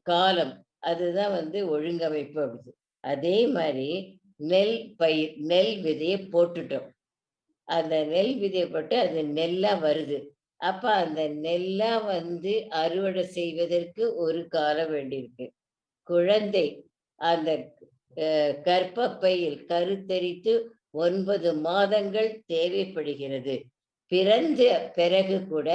காலம். அதுதான் ஒழுங்கமைப்பு அப்படி. அதே மாரி நெல் விதைய போட்டுட்டோம். அந்த நெல் விதைய போட்டு அது நெல்லா வருது. அப்ப அந்த நெல்லா அறுவடை செய்வதற்கு ஒரு காலம் வேண்டியிருக்கு. குழந்தை அந்த கர்ப்பப்பையில் கருத்தரித்து 9 மாதங்கள் தேவைப்படுகிறது. பிறந்த பிறகு கூட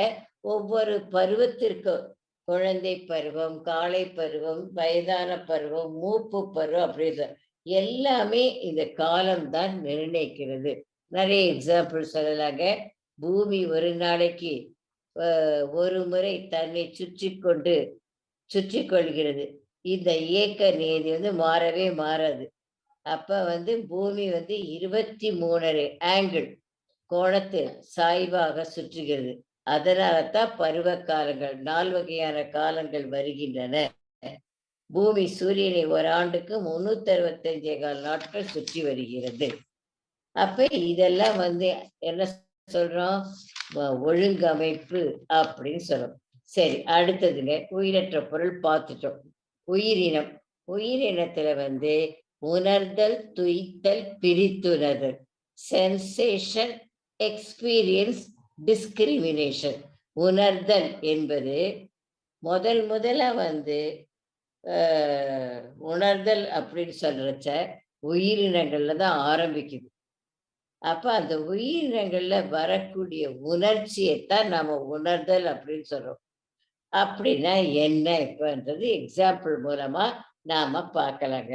ஒவ்வொரு பருவத்திற்கும் குழந்தை பருவம், காளை பருவம், வயதான பருவம், மூப்பு பருவம் அப்படின்னு எல்லாமே இந்த காலம் தான் நிர்ணயிக்கிறது. நிறைய எக்ஸாம்பிள் சொல்லலாங்க. பூமி ஒரு நாளைக்கு ஒரு முறை தன்னை சுற்றி கொள்கிறது. இந்த இயக்க நீதி மாறவே மாறாது. அப்ப பூமி 23 ஆங்கிள் கோணத்தில் சாய்வாக சுற்றுகிறது. அதனாலதான் பருவ காலங்கள் 4 வகையான காலங்கள் வருகின்றன. பூமி சூரியனை ஒரு ஆண்டுக்கு 365 நாட்கள் சுற்றி வருகிறது. அப்ப இதெல்லாம் என்ன சொல்றோம்? ஒழுங்கமைப்பு அப்படின்னு சொல்றோம். சரி, அடுத்ததுங்க உயிரற்ற பொருள் பார்த்துட்டோம். உயிரினம். உயிரினத்துல உணர்தல், துய்த்தல், பிரித்துணர்தல், சென்சேஷன், எக்ஸ்பீரியன்ஸ், டிஸ்கிரிமினேஷன். உணர்தல் என்பது முதல்ல உணர்தல் அப்படின்னு சொல்றச்ச உயிரினங்கள்ல தான் ஆரம்பிக்குது. அப்ப அந்த உயிரினங்கள்ல வரக்கூடிய உணர்ச்சியைத்தான் நாம உணர்தல் அப்படின்னு சொல்றோம். அப்படின்னா என்ன இப்பன்றது எக்ஸாம்பிள் மூலமா நாம பார்க்கலாங்க.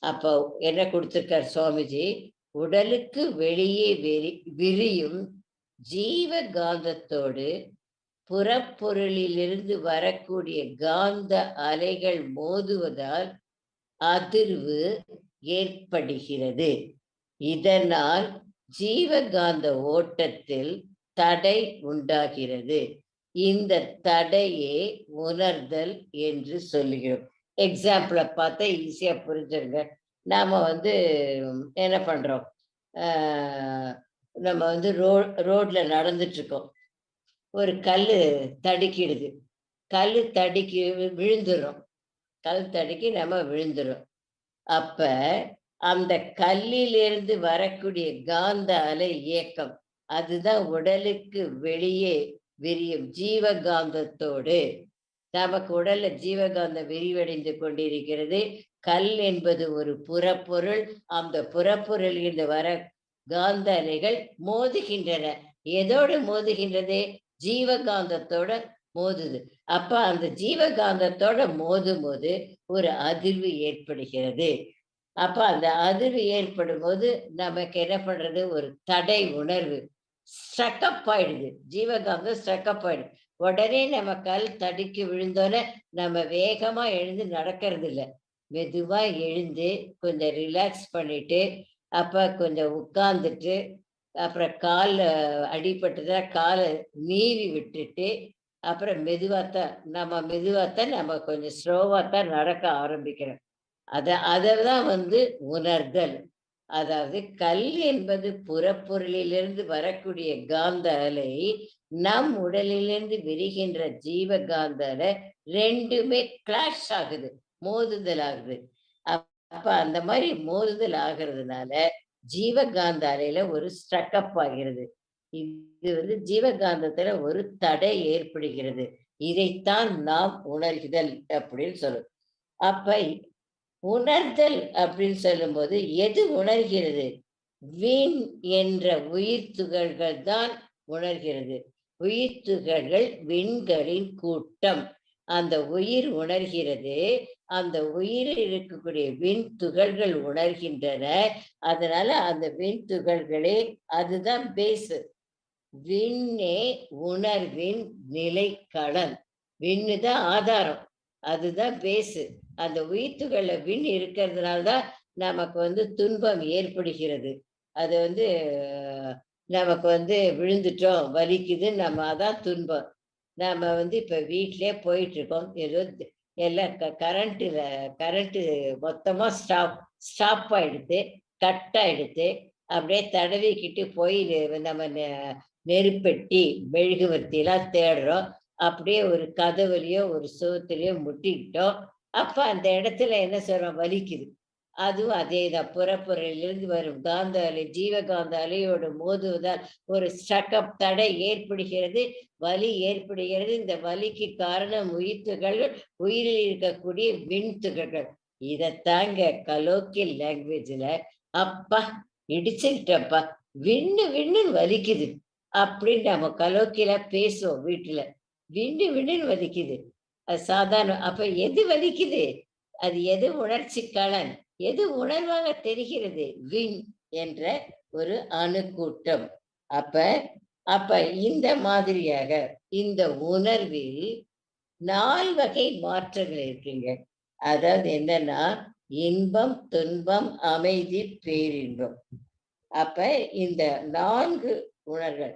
அப்போ என்ன கொடுத்திருக்கார் சுவாமிஜி? உடலுக்கு வெளியே விரியும் ஜீவ காந்தத்தோடு புறப்பொருளிலிருந்து வரக்கூடிய காந்த அலைகள் மோதுவதால் அதிர்வு ஏற்படுகிறது. இதனால் ஜீவகாந்த ஓட்டத்தில் தடை உண்டாகிறது. இந்த தடையே உணர்தல் என்று சொல்லுகிறோம். எக்ஸாம்பிளை பார்த்தா ஈஸியா புரிஞ்சுருங்க. நாம என்ன பண்றோம்? நம்ம ரோட்ல நடந்துட்டு இருக்கோம். ஒரு கல்லு தடுக்கிடுது. கல்லு தடுக்கி விழுந்துடும். கல் தடுக்கி நம்ம விழுந்துடும். அப்ப அந்த கல்லிலிருந்து வரக்கூடிய காந்த அலை இயக்கம் அதுதான் உடலுக்கு வெளியே விரியும் ஜீவகாந்தத்தோடு. நமக்கு உடல்ல ஜீவகாந்தம் விரிவடைந்து கொண்டிருக்கிறது. கல் என்பது ஒரு புறப்பொருள். அந்த புறப்பொருள் இருந்து வர காந்த அலைகள் மோதுகின்றன. எதோடு மோதுகின்றது? ஜீவகாந்தத்தோட மோதுது. அப்ப அந்த ஜீவகாந்தத்தோட மோதும் போது ஒரு அதிர்வு ஏற்படுகிறது. அப்ப அந்த அதிர்வு ஏற்படும் போது நமக்கு என்ன பண்றது? ஒரு தடை உணர்வு ஸ்ட்ரக்அப் ஆயிடுது. ஜீவகாந்தம் ஸ்ட்ரக்அப் ஆயிடுது. உடனே நம்ம கல் தடுக்கி விழுந்தோன்னே நம்ம வேகமா எழுந்து நடக்கிறது இல்லை. மெதுவா எழுந்து கொஞ்சம் ரிலாக்ஸ் பண்ணிட்டு, அப்ப கொஞ்சம் உட்கார்ந்துட்டு, அப்புறம் கால்ல அடிபட்டுதா காலை நீவி விட்டுட்டு, அப்புறம் மெதுவாத்தான் நம்ம கொஞ்சம் ஸ்லோவாத்தான் நடக்க ஆரம்பிக்கிறோம். அததான் உணர்தல். அதாவது கல் என்பது புறப்பொருளிலிருந்து வரக்கூடிய காந்த அலை, நம் உடலிலிருந்து விரிகின்ற ஜீவ காந்த அலை ரெண்டுமே கிளாஷ் ஆகுது, மோதுதல் ஆகுது. அப்ப அந்த மாதிரி மோதுதல் ஆகிறதுனால ஜீவகாந்த அலையில ஒரு ஸ்ட்ரக்அப் ஆகிறது. இது ஜீவகாந்தத்துல ஒரு தடை ஏற்படுகிறது. இதைத்தான் நாம் உணர்தல் அப்படின்னு சொல்லுவோம். அப்ப உணர்தல் அப்படின்னு சொல்லும்போது எது உணர்கிறது? விண் என்ற உயிர் துகள்கள் தான் உணர்கிறது. உயிர் துகள்கள் விண்களின் கூட்டம். அந்த உயிர் உணர்கிறது. அந்த உயிரில் இருக்கக்கூடிய விண் துகள்கள் உணர்கின்றன. அதனால அந்த விண் துகள்களே அதுதான் பேசு. விண்ணே உணர்வின் நிலைக்களம். விண்ணு தான் ஆதாரம், அதுதான் பேசு. அந்த உயிர்த்துகள்ல விண் இருக்கிறதுனால்தான் நமக்கு துன்பம் ஏற்படுகிறது. அது நமக்கு விழுந்துட்டோம், வலிக்குது, நம்ம அதான் துன்பம். நாம இப்ப வீட்டிலே போயிட்டு இருக்கோம், ஏதோ எல்லாம் கரண்ட் மொத்தமா ஸ்டாப் ஆயிடுத்து, கட் ஆயிடுத்து. அப்படியே தடவிக்கிட்டு போய் நம்ம நெருப்பெட்டி மெழுகுவர்த்தி எல்லாம் தேடுறோம். அப்படியே ஒரு கதவுலயோ ஒரு சுவத்துலயோ முட்டிக்கிட்டோம். அப்ப அந்த இடத்துல என்ன சொல்றோம், வலிக்குது. அதுவும் அதேதான். புறப்பொருளிலிருந்து வரும் காந்த அலை, ஜீவகாந்த அலையோடு மோதுவதால் ஒரு ஸ்டக்கப் தடை ஏற்படுகிறது, வலி ஏற்படுகிறது. இந்த வலிக்கு காரணம் உயிரில் இருக்கக்கூடிய விண்துகள்கள். இதத்தாங்க கலோக்கியல் லாங்குவேஜ்ல அப்பா இடிச்சுக்கிட்டப்பா, விண்ணு விண்ணுன்னு வலிக்குது அப்படின்னு நம்ம கலோக்கியல பேசுவோம் வீட்டுல. விண்ணு விண்ணுன்னு வலிக்குது. அது சாதாரண. அப்ப எது வலிக்குது? அது எது உணர்ச்சி களன், எது உணர்வாக தெரிகிறது? விண் என்ற ஒரு அணுக்கூட்டம். அப்ப அப்ப இந்த மாதிரியாக இந்த உணர்வில் 4 வகை மாற்றங்கள் இருக்குங்க. அதாவது என்னன்னா, இன்பம், துன்பம், அமைதி, பேரின்பம். அப்ப இந்த 4 உணர்வுகள்.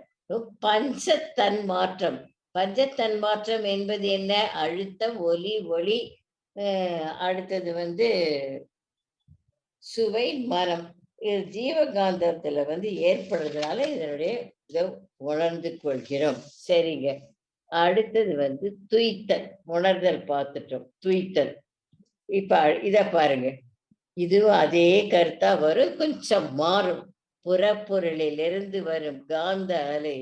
பஞ்ச மாற்றம். பஞ்ச என்பது என்ன? அழுத்தம், ஒலி, அடுத்தது சுவை, மனம். இது ஜீவகாந்தத்துல ஏற்படுறதுனால இதனுடைய இதை உணர்ந்து கொள்கிறோம். சரிங்க. அடுத்தது துய்த்தல். உணர்தல் பார்த்துட்டோம். துய்த்தல். இப்ப இத பாருங்க. இதுவும் அதே கருத்தா வரும், கொஞ்சம் மாறும். புறப்பொருளிலிருந்து வரும் காந்த அலை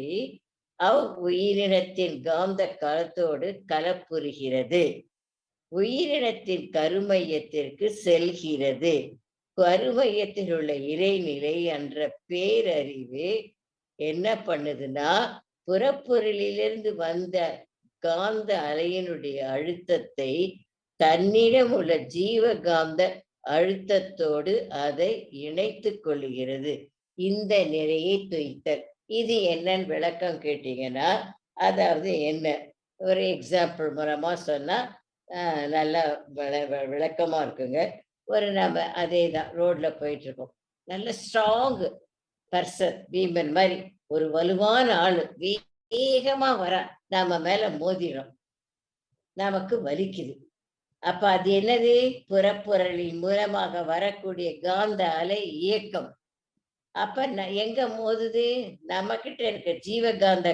உயிரினத்தின் காந்த களத்தோடு கலப்புறுகிறது. உயிரினத்தின் கருமையத்திற்கு செல்கிறது. கருமையத்தில் உள்ள இறைநிலை என்ற பேரறிவு என்ன பண்ணுதுன்னா, புறப்பொருளிலிருந்து வந்த காந்த அலையினுடைய அழுத்தத்தை தன்னிடம் உள்ள ஜீவகாந்த அழுத்தத்தோடு அதை இணைத்துக் கொள்ளுகிறது. இந்த நிலையை துய்த்தல். இது என்னன்னு விளக்கம் கேட்டீங்கன்னா, அதாவது என்ன, ஒரு எக்ஸாம்பிள் மூலமா சொன்னா நல்லா விளக்கமா இருக்குங்க. நம்ம அதேதான் ரோட்ல போயிட்டு இருக்கோம். நல்ல ஸ்ட்ராங் பர்சன், பீமன் மாதிரி ஒரு வலுவான ஆளு வேகமா வர நாம மேல மோதிடும், நமக்கு வலிக்குது. அப்ப அது என்னது? புறப்பொருளின் மூலமாக வரக்கூடிய காந்த அலை இயக்கம். அப்ப எங்க மோதுது? நம்ம கிட்ட இருக்க ஜீவகாந்த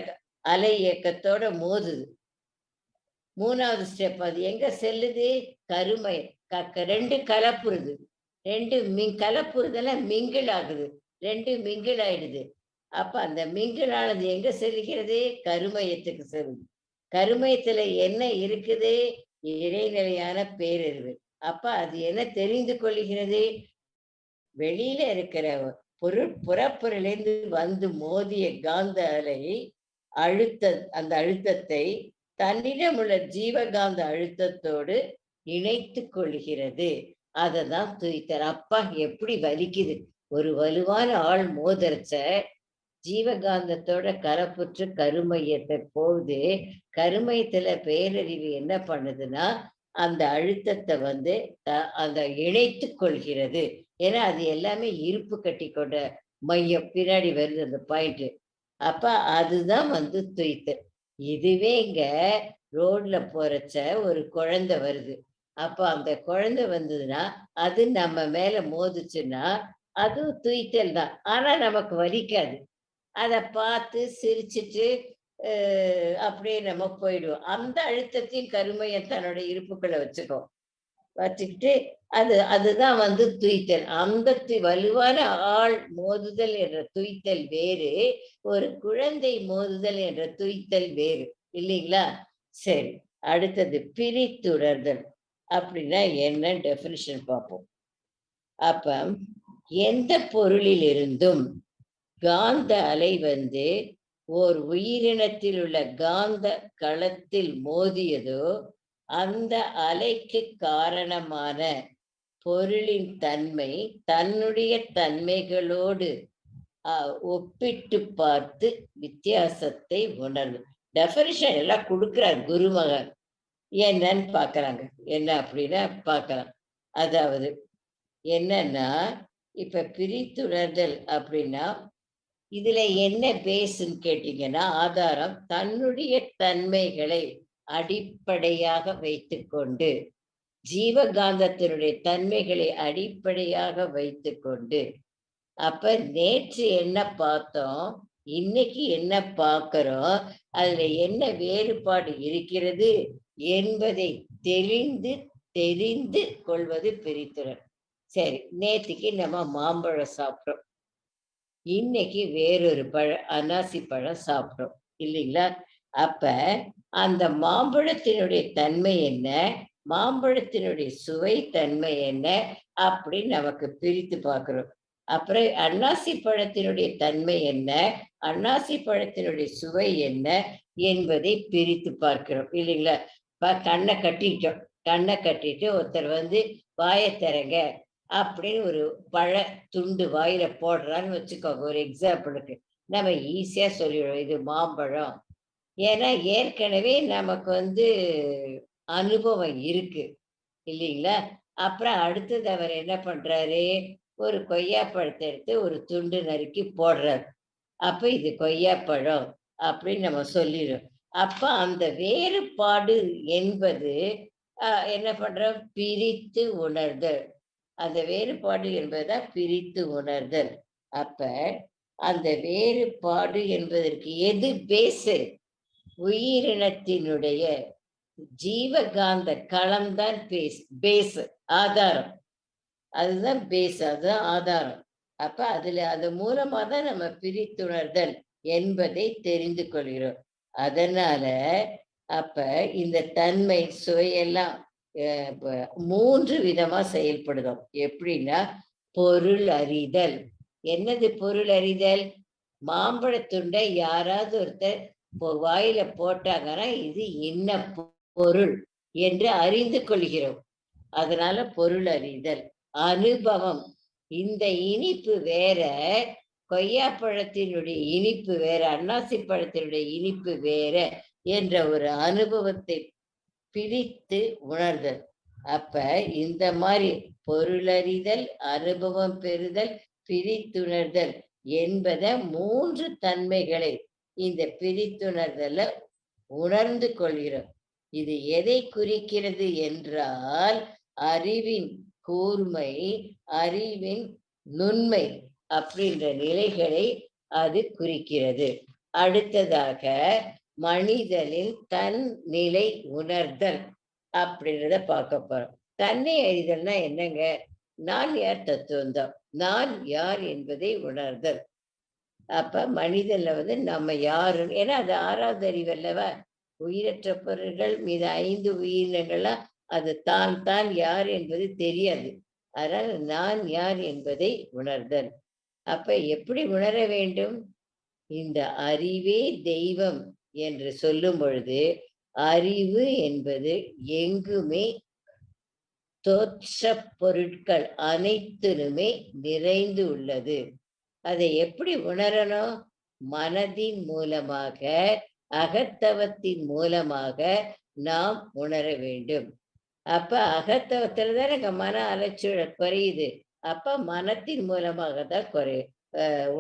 அலை இயக்கத்தோட மோதுது. 3வது ஸ்டெப். அது எங்க செல்லுது? கருமை. 2 கலப்புறுது. 2 கலப்புறுதெல்லாம் மிங்கிள் ஆகுது. 2 மிங்கிள் ஆயிடுது. அப்ப அந்த மிங்கிள் ஆனது எங்க செல்கிறது? கருமையத்துக்கு செல்லுது. கருமையத்துல என்ன இருக்குது? இறைநிலையான பேரறிவு. அப்ப அது என்ன தெரிந்து கொள்கிறது? வெளியில இருக்கிற புறப்பொருளிலிருந்து மோதிய காந்த அலை அந்த அழுத்தத்தை தன்னிடம் உள்ள ஜீவகாந்த அழுத்தத்தோடு இணைத்துக் கொள்கிறது. அததான் துய்த்தல். அப்பா எப்படி வலிக்குது! ஒரு வலுவான ஆள் மோதரச்ச ஜீவகாந்தத்தோட கலப்புற்று கருமையத்தை போகுது. கருமையத்துல பேரறிவு என்ன பண்ணுதுன்னா, அந்த அழுத்தத்தை அந்த இணைத்துக் கொள்கிறது. ஏன்னா அது எல்லாமே இருப்பு கட்டி கொண்ட மையம். பின்னாடி வருது அந்த பாயிண்ட். அப்ப அதுதான் துய்த்தல். இதுவே இங்க ரோட்ல போறச்ச ஒரு குழந்தை வருது. அப்ப அந்த குழந்தை வந்ததுன்னா, அது நம்ம மேல மோதுச்சுன்னா, அதுவும் துய்த்தல் தான். ஆனா நமக்கு வலிக்காது. அத பார்த்து சிரிச்சுட்டு அப்படியே நம்ம போயிடுவோம். அந்த அழுத்தத்தையும் கருமையம் தன்னோட இருப்புக்குள்ள வச்சுக்கிட்டு அதுதான் துய்த்தல். அந்த வலுவான ஆள் மோதுதல் என்ற துய்த்தல் வேறு, ஒரு குழந்தை மோதுதல் என்ற துய்த்தல் வேறு, இல்லைங்களா? சரி. அடுத்தது பிரித்துணர்தல். அப்படின்னா என்ன டெஃபினிஷன் பார்ப்போம். அப்ப எந்த பொருளில் இருந்தும் காந்த அலை ஓர் உயிரினத்தில் உள்ள காந்த களத்தில் மோதியதோ, அந்த அலைக்கு காரணமான பொருளின் தன்மை தன்னுடைய தன்மைகளோடு ஒப்பிட்டு பார்த்து வித்தியாசத்தை உணரணும். டெஃபினிஷன் எல்லாம் கொடுக்கிறார் குருமகன். என்னன்னு பார்க்கறாங்க. என்ன அப்படின்னா பார்க்கலாம். அதாவது என்னன்னா, இப்ப பிரித்துணர்தல் அப்படின்னா இதுல என்ன பேஸ்ன்னு கேட்டீங்கன்னா, ஆதாரம் தன்னுடைய தன்மைகளை அடிப்படையாக வைத்துக்கொண்டு ஜீவகாந்தத்தினுடைய தன்மைகளை அடிப்படையாக வைத்துக்கொண்டு, அப்ப நேற்று என்ன பார்த்தோம், இன்னைக்கு என்ன பார்க்கிறோம், அதுல என்ன வேறுபாடு இருக்கிறது என்பதை தெரிந்து தெரிந்து கொள்வது பிரித்துணர். சரி, நேத்திக்கு நம்ம மாம்பழம் சாப்பிட்டோம். இன்னைக்கு வேறொரு பழம், அன்னாசி பழம் சாப்பிட்டோம் இல்லைங்களா? அப்ப அந்த மாம்பழத்தினுடைய தன்மை என்ன, மாம்பழத்தினுடைய சுவை தன்மை என்ன, அப்படின்னு நமக்கு பிரித்து பார்க்கிறோம். அப்புறம் அன்னாசி பழத்தினுடைய தன்மை என்ன, அன்னாசி பழத்தினுடைய சுவை என்ன என்பதை பிரித்து பார்க்கிறோம் இல்லைங்களா? கண்ணை கட்டிட்டோம். கண்ணை கட்டிட்டு ஒருத்தர் வந்து வாயை திறங்க அப்படின்னு ஒரு பழ துண்டு வாயில போடுறான்னு வச்சுக்கோங்க, ஒரு எக்ஸாம்பிளுக்கு. நம்ம ஈஸியா சொல்லிடுவோம் இது மாம்பழம். ஏன்னா ஏற்கனவே நமக்கு வந்து அனுபவம் இருக்கு இல்லைங்களா? அப்புறம் அடுத்தது அவர் என்ன பண்றாரு, ஒரு கொய்யாப்பழத்தை எடுத்து ஒரு துண்டு நறுக்கி போடுறாரு. அப்ப இது கொய்யாப்பழம் அப்படின்னு நம்ம சொல்லிடுறோம். அப்ப அந்த வேறுபாடு என்பது என்ன பண்றோம், பிரித்து உணர்தல். அந்த வேறுபாடு என்பதுதான் பிரித்து உணர்தல். அப்ப அந்த வேறுபாடு என்பதற்கு எது பேசு? உயிரினத்தினுடைய ஜீவகாந்த களம்தான் பேஸ், ஆதாரம். அதுதான் பேஸ், அதுதான் ஆதாரம். அப்ப அதுல அது மூலமா தான் நம்ம பிரித்துணர்தல் என்பதை தெரிந்து கொள்கிறோம். அதனால அப்ப இந்த தன்மை சுவையெல்லாம் 3 விதமா செயல்படுதாம். எப்படின்னா, பொருள் அறிதல். என்னது பொருள் அறிதல்? மாம்பழத்துண்டை யாராவது ஒருத்தர் வாயில போட்டாங்கன்னா இது என்ன பொருள் என்று அறிந்து கொள்கிறோம். அதனால பொருள் அறிதல். அனுபவம். இந்த இனிப்பு வேற, கொய்யாப்பழத்தினுடைய இனிப்பு வேற, அன்னாசி பழத்தினுடைய இனிப்பு வேற என்ற ஒரு அனுபவத்தை பிரித்து உணர்தல். அப்ப இந்த மாதிரி பொருளறிதல், அனுபவம் பெறுதல், பிரித்துணர்தல் என்பத 3 தன்மைகளை இந்த பிரித்துணர்தல உணர்ந்து கொள்கிறோம். இது எதை குறிக்கிறது என்றால், அறிவின் கூர்மை, அறிவின் நுண்மை அப்படின்ற நிலைகளை அது குறிக்கிறது. அடுத்ததாக மனிதனின் தன் நிலை உணர்தல் அப்படின்றத பார்க்க போறோம். தன்னை அறிதல்னா என்னங்க? நான் யார் தத்துவம் தான். நான் யார் என்பதை உணர்தல். அப்ப மனிதன்ல வந்து நம்ம யாரு, ஏன்னா அது 6வது அறிவு அல்லவா? உயிரற்ற பொருள்கள் மீது 5 உயிரினங்கள்லாம் அது தான் தான் யார் என்பது தெரியாது. அதனால நான் யார் என்பதை உணர்தல். அப்ப எப்படி உணர வேண்டும்? இந்த அறிவே தெய்வம் என்று சொல்லும் பொழுது, அறிவு என்பது எங்குமே தோற்ற பொருட்கள் அனைத்திலுமே நிறைந்து உள்ளது. அதை எப்படி உணரணும்? மனதின் மூலமாக, அகத்தவத்தின் மூலமாக நாம் உணர வேண்டும். அப்ப அகத்தவத்துல தான் எனக்கு மன அலைச்சல் குறையுது. அப்ப மனத்தின் மூலமாக தான்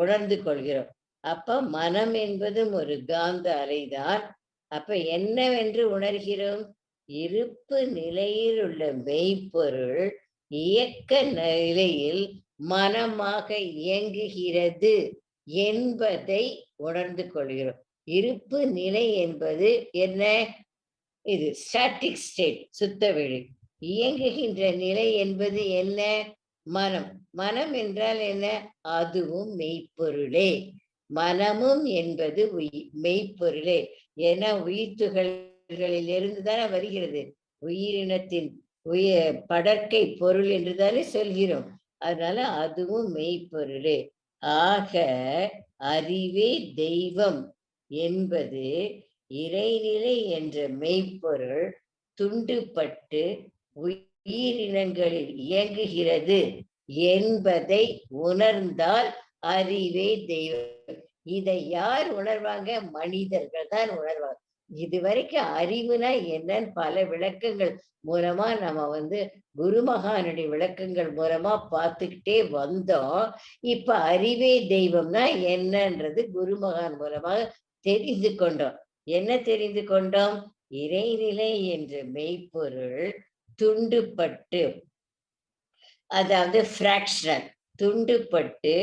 உணர்ந்து கொள்கிறோம். அப்ப மனம் என்பதும் ஒரு காந்த அலைதான். அப்ப என்னவென்று உணர்கிறோம்? இருப்பு நிலையில் உள்ள மெய்ப்பொருள் இயக்க நிலையில் மனமாக இயங்குகிறது என்பதை உணர்ந்து கொள்கிறோம். இருப்பு நிலை என்பது என்ன? இது ஸ்டாட்டிக் ஸ்டேட், சுத்தவெளி. இயங்குகின்ற நிலை என்பது என்ன? மனம். மனம் என்றால் என்ன? அதுவும் மெய்ப்பொருளே. மனமும் என்பது மெய்ப்பொருளே. ஏன்னா உயிர் துகள்களிலிருந்து தானே வருகிறது. உயிரினத்தின் படற்கை பொருள் என்று தானே சொல்கிறோம். அதனால அதுவும் மெய்ப்பொருளே. ஆக அறிவே தெய்வம் என்பது இறைநிலை என்ற மெய்ப்பொருள் துண்டுபட்டு உயிரினங்களில் இயங்குகிறது என்பதை உணர்ந்தால் அறிவே தெய்வம். இதை யார் உணர்வாங்க? மனிதர்கள் தான் உணர்வாங்க. இதுவரைக்கும் அறிவுனா என்னன்னு பல விளக்கங்கள் மூலமா நம்ம வந்து குருமகானுடைய விளக்கங்கள் மூலமா பார்த்துக்கிட்டே வந்தோம். இப்ப அறிவே தெய்வம்னா என்னன்றது குருமகான் மூலமாக தெரிந்து கொண்டோம். என்ன தெரிந்து கொண்டோம்? இறைநிலை என்ற மெய்ப்பொருள் துண்டுபட்டு, அதாவது பிராக்ஷனல், துண்டுபட்டு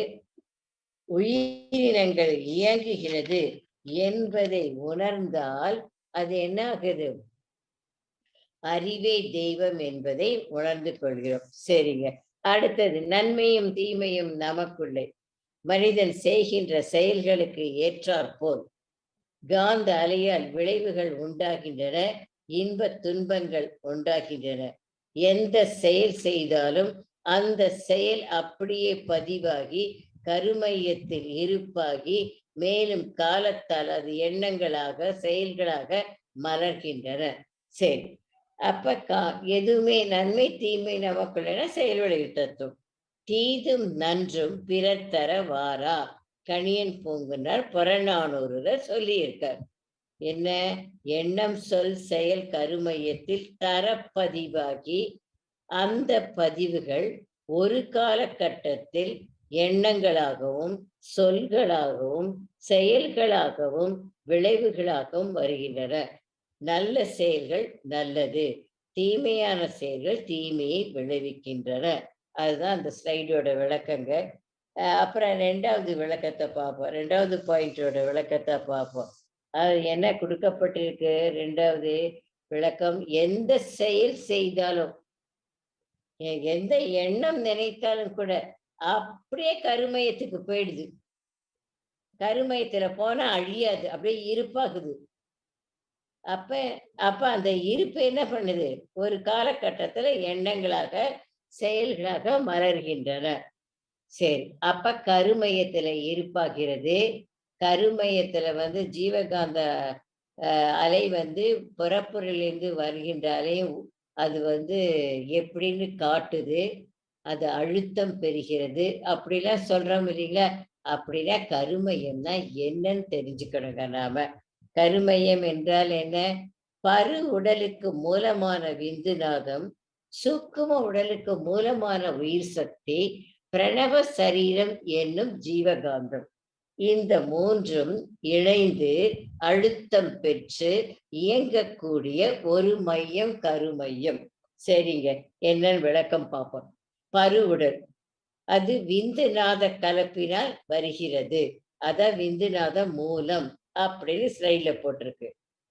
உயிரினங்கள் இயங்குகிறது என்பதை உணர்ந்தால் அது என்ன ஆகுது? அறிவே தெய்வம் என்பதை உணர்ந்து கொள்கிறோம். சரிங்க. அடுத்தது, நன்மையும் தீமையும் நமக்குள்ளே. மனிதன் செய்கின்ற செயல்களுக்கு ஏற்றாற்போல் காந்த அலையால் விளைவுகள் உண்டாகின்றன, இன்ப துன்பங்கள் உண்டாகின்றன. எந்த செயல் செய்தாலும் அந்த செயல் அப்படியே பதிவாகி கருமையத்தில் இருப்பாகி மேலும் காலத்தால் அது எண்ணங்களாக செயல்களாக மலர்கின்றன. சரி, அப்ப எதுவுமே நன்மை தீமை நமக்குள்ள செயல் விளைவு தத்துவம். தீதும் நன்றும் பிறர் தர வாரா, கணியன் பூங்குன்றார் புறநானூறுல சொல்லியிருக்கார். என்ன? எண்ணம் சொல் செயல் கருமையத்தில் தரப்பதிவாகி அந்த பதிவுகள் ஒரு காலகட்டத்தில் எண்ணங்களாகவும் சொல்களாகவும் செயல்களாகவும் விளைவுகளாகவும் வருகின்றன. நல்ல செயல்கள் நல்லது, தீமையான செயல்கள் தீமையை விளைவிக்கின்றன. அதுதான் அந்த ஸ்லைடோட விளக்கங்க. அப்புறம் 2வது விளக்கத்தை பார்ப்போம். 2வது பாயிண்டோட விளக்கத்தை பார்ப்போம். அது என்ன கொடுக்கப்பட்டிருக்கு? 2வது விளக்கம், எந்த செயல் செய்தாலும் எந்த எண்ணம் நினைத்தாலும் கூட அப்படியே கருமையத்துக்கு போயிடுது. கருமையத்துல போனா அழியாது, அப்படியே இருப்பாகுது. அப்ப அப்ப அந்த இருப்பு என்ன பண்ணுது? ஒரு காலகட்டத்துல எண்ணங்களாக செயல்களாக மலர்கின்றன. சரி, அப்ப கருமையத்துல இருப்பாகிறது. கருமையத்துல ஜீவகாந்த அலை புறப்பொருளிலிருந்து வருகின்ற அலையும் அது எப்படின்னு காட்டுது. அது அழுத்தம் பெறுகிறது அப்படிலாம் சொல்றோம் இல்லைங்களா? அப்படின்னா கருமையம்னா என்னன்னு தெரிஞ்சுக்கணுங்க நாம. கருமையம் என்றால் என்ன? பரு உடலுக்கு மூலமான விந்துநாதம், சூக்கும உடலுக்கு மூலமான உயிர் சக்தி, பிரணவ சரீரம் என்னும் ஜீவகாந்தம். இந்த மூன்றும் இணைந்து அழுத்தம் பெற்று இயங்கக்கூடிய ஒரு மையம் கருமையம். சரிங்க, என்னன்னு விளக்கம் பார்ப்போம். பருவுடல் அது விந்துநாத கலப்பினால் வருகிறது. அதான் விந்துநாத மூலம் அப்படின்னு ஸ்லைட்ல போட்டிருக்கு.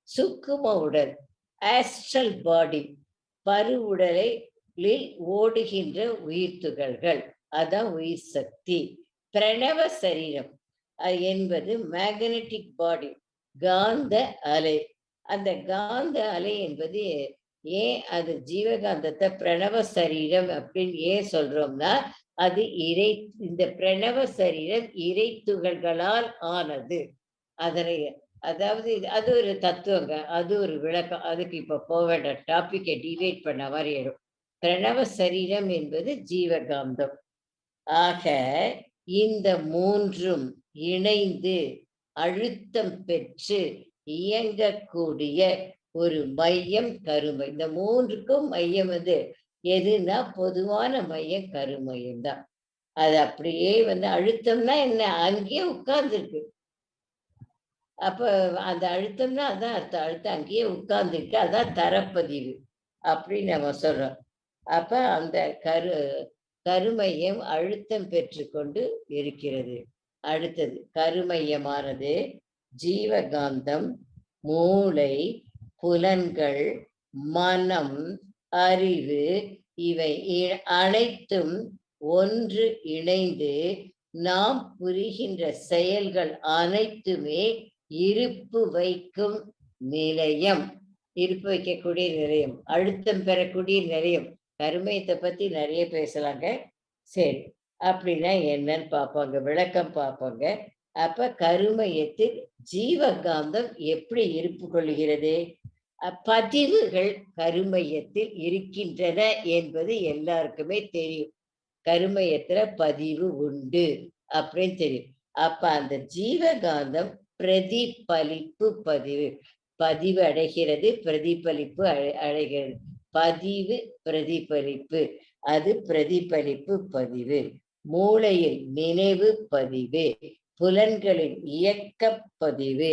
சுக்கும உடல் ஆஸ்ட்ரல் பாடி, பருவுடலில் ஓடுகின்ற உயிர் துகள்கள், அதான் உயிர் சக்தி. பிரணவ சரீரம் என்பது மேக்னெட்டிக் பாடி, காந்த அலை. அந்த காந்த அலை என்பது ஏன் அது ஜீவகாந்தத்தை பிரணவ சரீரம் அப்படின்னு ஏன் சொல்றோம்னா, அது இந்த பிரணவ சரீரம் இறை துகள்களால் ஆனது. அதனை அதாவது அது ஒரு தத்துவங்க, அது ஒரு விளக்கம். அதுக்கு இப்ப போக வேண்டாம், டாபிக்கை டிவைட் பண்ண மாதிரி ஆயிடும். பிரணவ சரீரம் என்பது ஜீவகாந்தம். ஆக இந்த மூன்றும் இணைந்து அழுத்தம் பெற்று இயங்கக்கூடிய ஒரு மையம் கருமை. இந்த மூன்றுக்கும் மையம் எதுனா பொதுவான மையம் கருமையம் தான். அது அப்படியே அழுத்தம்னா என்ன? அங்கேயே உட்கார்ந்துருக்கு. அப்ப அந்த அழுத்தம்னா அதான் அர்த்தம். அழுத்தம் அங்கேயே உட்கார்ந்துருக்கு, அதான் தரப்பதிவு அப்படின்னு நம்ம சொல்றோம். அப்ப அந்த கருமையம் அழுத்தம் பெற்றுக்கொண்டு இருக்கிறது. அடுத்தது, கருமையமானது ஜீவகாந்தம், மூளை, புலன்கள், மனம், அறிவு இவை அனைத்தும் ஒன்று இணைந்து நாம் புரிகின்ற செயல்கள் அனைத்துமே இருப்பு வைக்கும் நிலையம். இருப்பு வைக்கக்கூடிய நிலையம், அழுத்தம் பெறக்கூடிய நிலையம். கருமையத்தை பத்தி நிறைய பேசலாங்க. சரி, அப்படின்னா என்னன்னு பார்ப்போங்க, விளக்கம் பார்ப்போங்க. அப்ப கருமையத்தில் ஜீவகாந்தம் எப்படி இருப்பு கொள்கிறது? பதிவுகள் கருமையத்தில் இருக்கின்றன என்பது எல்லாருக்குமே தெரியும். கருமையத்துல பதிவு உண்டு அப்படின்னு தெரியும். அப்ப அந்த ஜீவகாந்தம் பிரதிபலிப்பு பதிவு, பதிவு அடைகிறது, பிரதிபலிப்பு அடைகிறது. பதிவு பிரதிபலிப்பு, அது பிரதிபலிப்பு பதிவு. மூளையில் நினைவு பதிவு, புலன்களின் இயக்க பதிவு,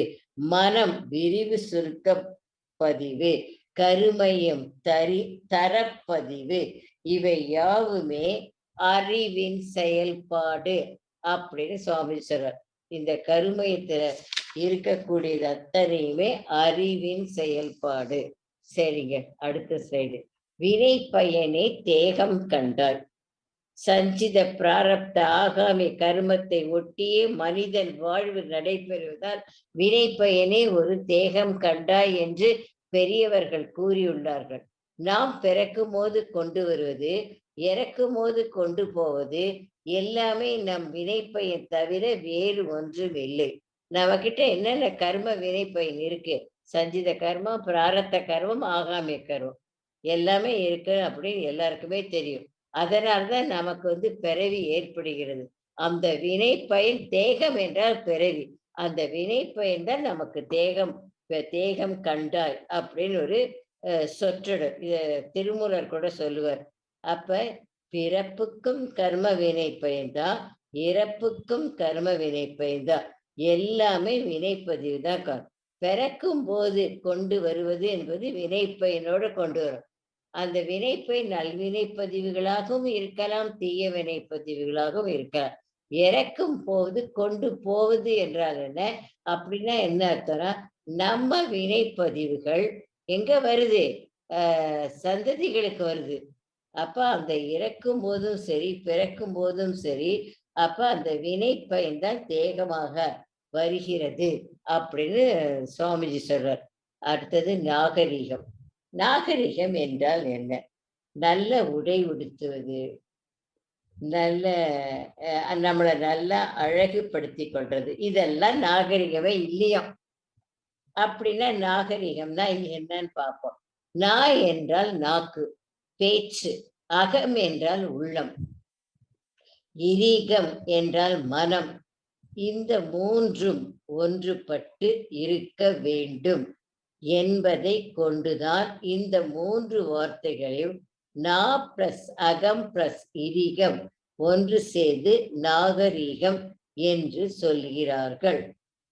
மனம் விரிவு சுருக்க பதிவு, கருமையும் தரப்பதிவு இவை யாவுமே அறிவின் செயல்பாடு அப்படின்னு சுவாமி சொல்றார். இந்த கருமையத்துல இருக்கக்கூடியது அத்தனையுமே அறிவின் செயல்பாடு. சரிங்க, அடுத்த ஸ்லைடு. வினை பயனே தேகம் கண்டாய். சஞ்சித பிராரப்த ஆகாமி கர்மத்தை ஒட்டியே மனிதன் வாழ்வு நடைபெறுவதால் வினை பயனே ஒரு தேகம் கண்டாய் என்று பெரியவர்கள் கூறியுள்ளார்கள். நாம் பிறக்கும் போது கொண்டு வருவது, இறக்கும் போது கொண்டு போவது எல்லாமே நம் வினைப்பயன் தவிர வேறு ஒன்றும் இல்லை. நம்ம கிட்ட என்னென்ன கர்ம வினைப்பயன் இருக்கு? சஞ்சித கர்மம், பிராரத்த கர்மம், ஆகாமிய கர்மம் எல்லாமே இருக்கு அப்படின்னு எல்லாருக்குமே தெரியும். அதனால்தான் நமக்கு பிறவி ஏற்படுகிறது. அந்த வினை பயன் தேகம் என்றால் பிறவி. அந்த வினை பயன் தான் நமக்கு தேகம். தேகம் கண்டாய் அப்படின்னு ஒரு சொற்றொடர். திருமூலர் கூட சொல்லுவார். அப்ப பிறப்புக்கும் கர்ம வினை பயன்தான், இறப்புக்கும் கர்ம வினை பயன்தான். எல்லாமே வினைப்பதிவு தான். பிறக்கும் போது கொண்டு வருவது என்பது வினைப்பயனோடு கொண்டு வரும். அந்த வினைப்பை நல்வினை பதிவுகளாகவும் இருக்கலாம், தீய வினை பதிவுகளாகவும் இருக்கலாம். இறக்கும் போது கொண்டு போவது என்றால் என்ன? அப்படின்னா என்ன அர்த்தம்னா, நம்ம வினைப்பதிவுகள் எங்க வருது? சந்ததிகளுக்கு வருது. அப்ப அந்த இறக்கும் போதும் சரி, பிறக்கும் போதும் சரி, அப்ப அந்த வினை பயன் தான் தேகமாக வருகிறது அப்படின்னு சுவாமிஜி சொல்றார். அடுத்தது நாகரீகம். நாகரிகம் என்றால் என்ன? நல்ல உடை உடுத்துவது, நல்ல நம்மளை நல்லா அழகுபடுத்தி கொள்றது, இதெல்லாம் நாகரிகமே இல்லையா? அப்படின்னா நாகரிகம்னா என்னன்னு பார்ப்போம். நா என்றால் நாக்கு, பேச்சு. அகம் என்றால் உள்ளம். இரீகம் என்றால் மனம். இந்த மூன்றும் ஒன்றுபட்டு இருக்க வேண்டும் என்பதை கொண்டுதான் இந்த மூன்று வார்த்தைகளையும் நா பிளஸ் அகம் பிளஸ் இரீகம் ஒன்று சேர்ந்து நாகரீகம் என்று சொல்கிறார்கள்.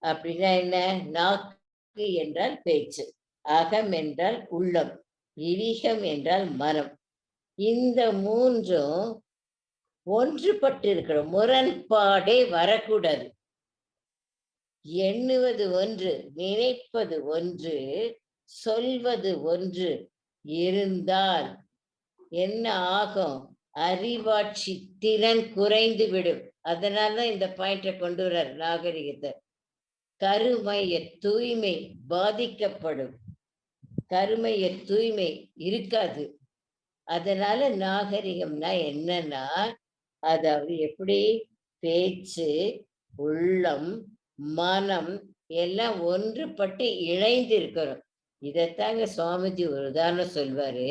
அப்படின்னா என்ன? நாக்கு என்றால் பேச்சு, அகம் என்றால் உள்ளம், இரீகம் என்றால் மனம். இந்த மூன்றும் ஒன்றுபட்டு இருக்கிற முரண்பாடே வரக்கூடாது. எண்ணுவது ஒன்று, நினைப்பது ஒன்று, சொல்வது ஒன்று இருந்தால் என்ன ஆகும்? அறிவாட்சி திறன் குறைந்து விடும். அதனாலதான் இந்த பாயிண்ட கொண்டு வர்றார் நாகரிகத்தை. கருமைய தூய்மை பாதிக்கப்படும். கருமைய தூய்மை இருக்காது. அதனால நாகரிகம்னா என்னன்னா, அதாவது எப்படி பேச்சு, உள்ளம், மனம் எல்லாம் ஒன்றுபட்டு இணைந்து இருக்கிறோம். இதைத்தாங்க சுவாமிஜி ஒரு உதாரணம் சொல்வாரு.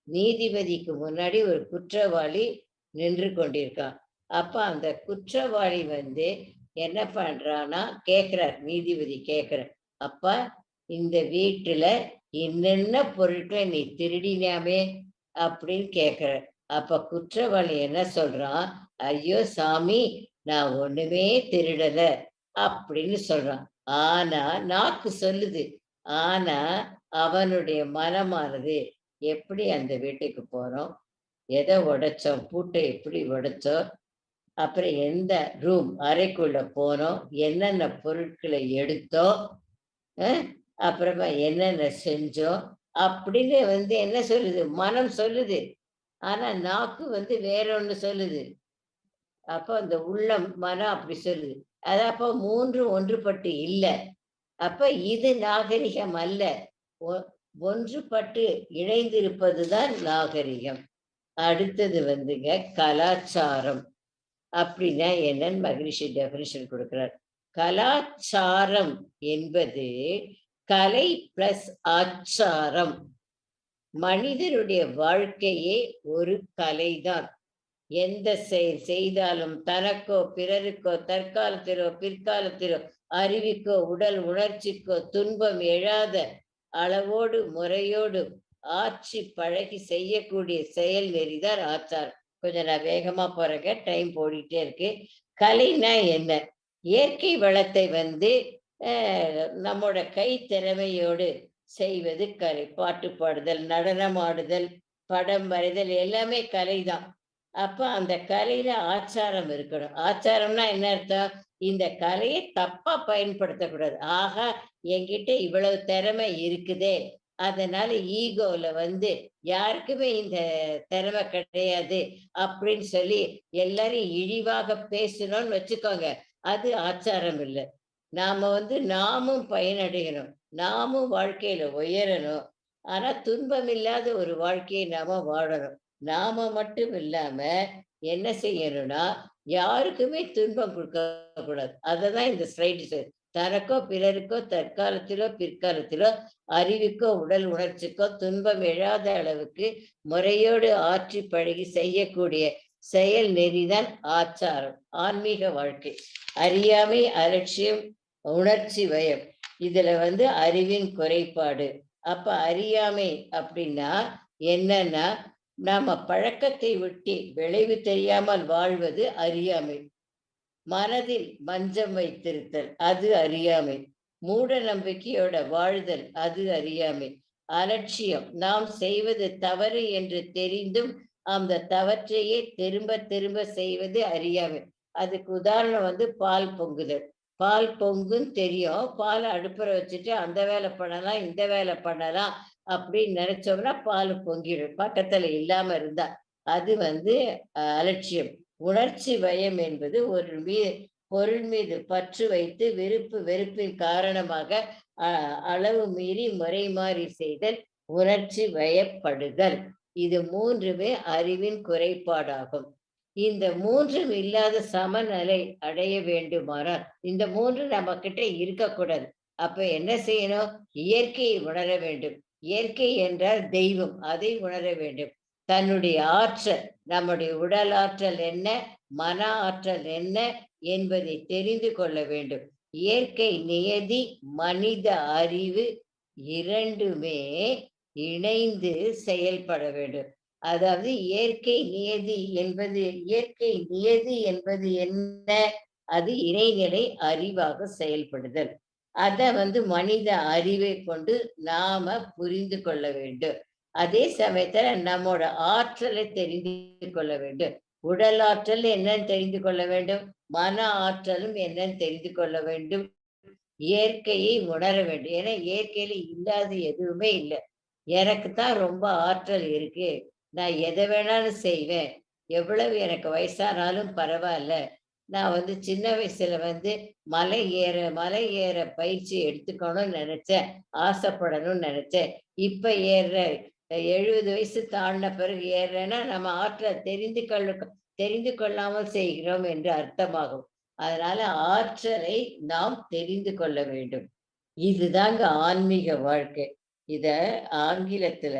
நீதிபதிக்கு முன்னாடி ஒரு குற்றவாளி நின்று கொண்டிருக்கான். அப்ப அந்த குற்றவாளி என்ன பண்றான்னா, கேட்கிறார், நீதிபதி கேட்கிறார், அப்பா இந்த வீட்டுல என்னென்ன பொருட்களை நீ திருடினாமே அப்படின்னு கேட்கிற. அப்ப குற்றவாளி என்ன சொல்றான்? ஐயோ சாமி, நான் ஒண்ணுமே திருடல அப்படின்னு சொல்றான். ஆனா நாக்கு சொல்லுது. ஆனா அவனுடைய மனமானது எப்படி அந்த வீட்டுக்கு போறோம், எதை உடைச்சோம், பூட்டை எப்படி உடைச்சோம், அப்புறம் எந்த ரூம் அறைக்குள்ள போனோம், என்னென்ன பொருட்களை எடுத்தோம், அப்புறமா என்னென்ன செஞ்சோம் அப்படின்னு என்ன சொல்லுது? மனம் சொல்லுது. ஆனா நாக்கு வேற ஒண்ணு சொல்லுது. அப்போ அந்த உள்ளம், மனம் அப்படி சொல்லுது. அது அப்போ மூன்று ஒன்றுபட்டு இல்லை. அப்ப இது நாகரிகம் அல்ல. ஒன்றுபட்டு இணைந்திருப்பதுதான் நாகரிகம். அடுத்தது கலாச்சாரம். அப்படின்னா என்னன்னு மகரிஷி டெபினிஷன் கொடுக்கிறார். கலாச்சாரம் என்பது கலை பிளஸ் ஆச்சாரம். மனிதனுடைய வாழ்க்கையே ஒரு கலைதான். எந்த செயல் செய்தாலும் தனக்கோ பிறருக்கோ தற்காலத்திலோ பிற்காலத்திலோ அறிவிக்கோ உடல் உணர்ச்சிக்கோ துன்பம் எழாத அளவோடு முறையோடு ஆட்சி பழகி செய்யக்கூடிய செயல் நெறிதான் ஆச்சாரம். கொஞ்சம் நான் வேகமா போறேங்க, டைம் போடிட்டே இருக்கு. கலைனா என்ன? இயற்கை வளத்தை நம்மோட கை திறமையோடு செய்வது கலை. பாட்டு பாடுதல், நடனம் ஆடுதல், படம் வரைதல் எல்லாமே கலைதான். அப்ப அந்த கலையில ஆச்சாரம் இருக்கணும். ஆச்சாரம்னா என்ன அர்த்தம்? இந்த கலைய தப்பா பயன்படுத்தக்கூடாது. ஆஹா! என்கிட்ட இவ்வளவு திறமை இருக்குதே! அதனால ஈகோல வந்து யாருக்குமே இந்த திறமை கிடையாது அப்படின்னு சொல்லி எல்லாரையும் இழிவாக பேசணும்னு வச்சுக்கோங்க. அது ஆச்சாரம் இல்ல. நாம வந்து நாமும் பயனடையணும். நாமும் வாழ்க்கையில உயரணும். ஆனா துன்பம் இல்லாத ஒரு வாழ்க்கையை நாம வாழணும். நாம மட்டும் இல்லாம என்ன செய்யணும்னா, யாருக்குமே துன்பம் குடுக்கக் கூடாது. அததான் இந்த ஸ்லைடு தனக்கோ, பிறருக்கோ, தற்காலத்திலோ, பிற்காலத்திலோ, அறிவுக்கோ, உடல் உணர்ச்சிக்கோ துன்பம் எழாத அளவுக்கு முறையோடு ஆற்றி பழகி செய்யக்கூடிய செயல் நெறிதான் ஆச்சாரம். ஆன்மீக வாழ்க்கை. அறியாமை, அலட்சியம், உணர்ச்சி வயம். இதுல வந்து அறிவின் குறைபாடு. அப்ப அறியாமை அப்படின்னா என்னன்னா, நாம பழக்கத்தை விட்டு விளைவு தெரியாமல் வாழ்வது அறியாமை. மனதில் வஞ்சம் வைத்திருத்தல் அது அறியாமை. மூட நம்பிக்கையோட வாழ்தல் அது அறியாமை. அலட்சியம் நாம் செய்வது தவறு என்று தெரிந்தும் அந்த தவற்றையே திரும்ப திரும்ப செய்வது அறியாமை. அதுக்கு உதாரணம் வந்து பால் பொங்குதல். பால் பொங்குன்னு தெரியும். பால் அடுப்புற வச்சுட்டு அந்த வேலை பண்ணலாம், இந்த வேலை பண்ணலாம் அப்படின்னு நினைச்சோம்னா பால் பொங்கிடும். பக்கத்துல இல்லாம இருந்தா. அது வந்து அலட்சியம். உணர்ச்சி வயம் என்பது ஒரு பொருள் மீது பற்று வைத்து விருப்பு வெறுப்பின் காரணமாக அளவு மீறி முறை மாறி செய்தல் உணர்ச்சி வயப்படுதல். இது மூன்றுமே அறிவின் குறைபாடாகும். இந்த மூன்றும் இல்லாத சமநிலை அடைய வேண்டுமானால் இந்த மூன்று நம்ம கிட்ட இருக்கக்கூடாது. அப்ப என்ன செய்யணும்? இயற்கையை உணர வேண்டும். இயற்கை என்றால் தெய்வம், அதை உணர வேண்டும். தன்னுடைய ஆற்றல், நம்முடைய உடல் ஆற்றல் என்ன, மன ஆற்றல் என்ன என்பதை தெரிந்து கொள்ள வேண்டும். இயற்கை நியதி, மனித அறிவு இரண்டுமே இணைந்து செயல்பட வேண்டும். அதாவது இயற்கை நியதி என்பது என்ன? அது இறைநிலை அறிவாக செயல்படுதல். அத வந்து மனித அறிவை கொண்டு நாம புரிந்து கொள்ள வேண்டும். அதே சமயத்துல நம்மோட ஆற்றலை தெரிந்து கொள்ள வேண்டும். உடல் ஆற்றல் என்னன்னு தெரிந்து கொள்ள வேண்டும். மன ஆற்றலும் என்னன்னு தெரிந்து கொள்ள வேண்டும். இயற்கையை உணர வேண்டும். ஏன்னா இயற்கையில இல்லாத எதுவுமே இல்ல. எனக்கு தான் ரொம்ப ஆற்றல் இருக்கு. நான் எத வேணாலும் செய்வேன். எவ்வளவு எனக்கு வயசானாலும் பரவால்ல. நான் வந்து சின்ன வயசுல வந்து மலை ஏற பயிற்சி எடுத்துக்கணும்னு நெனச்சேன். ஆசைப்படணும்னு நெனச்சேன். இப்ப ஏறுறேன். 70 வயசு தாண்டின பிறகு ஏறுறேன்னா, நம்ம ஆற்றல தெரிந்து கொள்ளாமல் செய்கிறோம் என்று அர்த்தமாகும். அதனால ஆற்றலை நாம் தெரிந்து கொள்ள வேண்டும். இதுதாங்க ஆன்மீக வாழ்க்கை. இத ஆங்கிலத்துல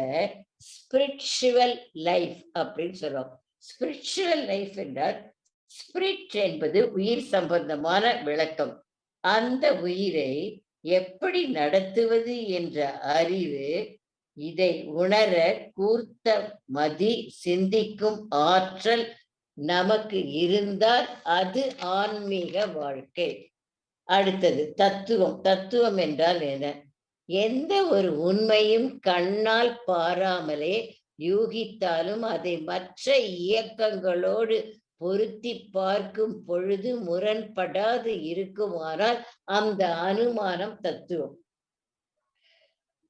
ஸ்பிரிச்சுவல் லைஃப் அப்படின்னு சொல்லுவாங்க. ஸ்பிரிச்சுவல் லைஃப் என்றால் ஸ்பிரிட் என்பது உயிர் சம்பந்தமான விளக்கம். அந்த உயிரை எப்படி நடத்துவது என்ற அறிவு, இதை உணர கூர்த்த மதி, சிந்திக்கும் ஆற்றல் நமக்கு இருந்தால் அது ஆன்மீக வாழ்க்கை. அடுத்தது தத்துவம். தத்துவம் என்றால் என்ன? எந்த ஒரு உண்மையும் கண்ணால் பாராமலே யூகித்தாலும் அதை மற்ற இயக்கங்களோடு பொருத்தி பார்க்கும் பொழுது முரண்படாது இருக்குமானால் அந்த அனுமானம் தத்துவம்.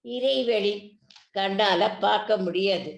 இறைவெளி கண்ணால பார்க்க முடியாது.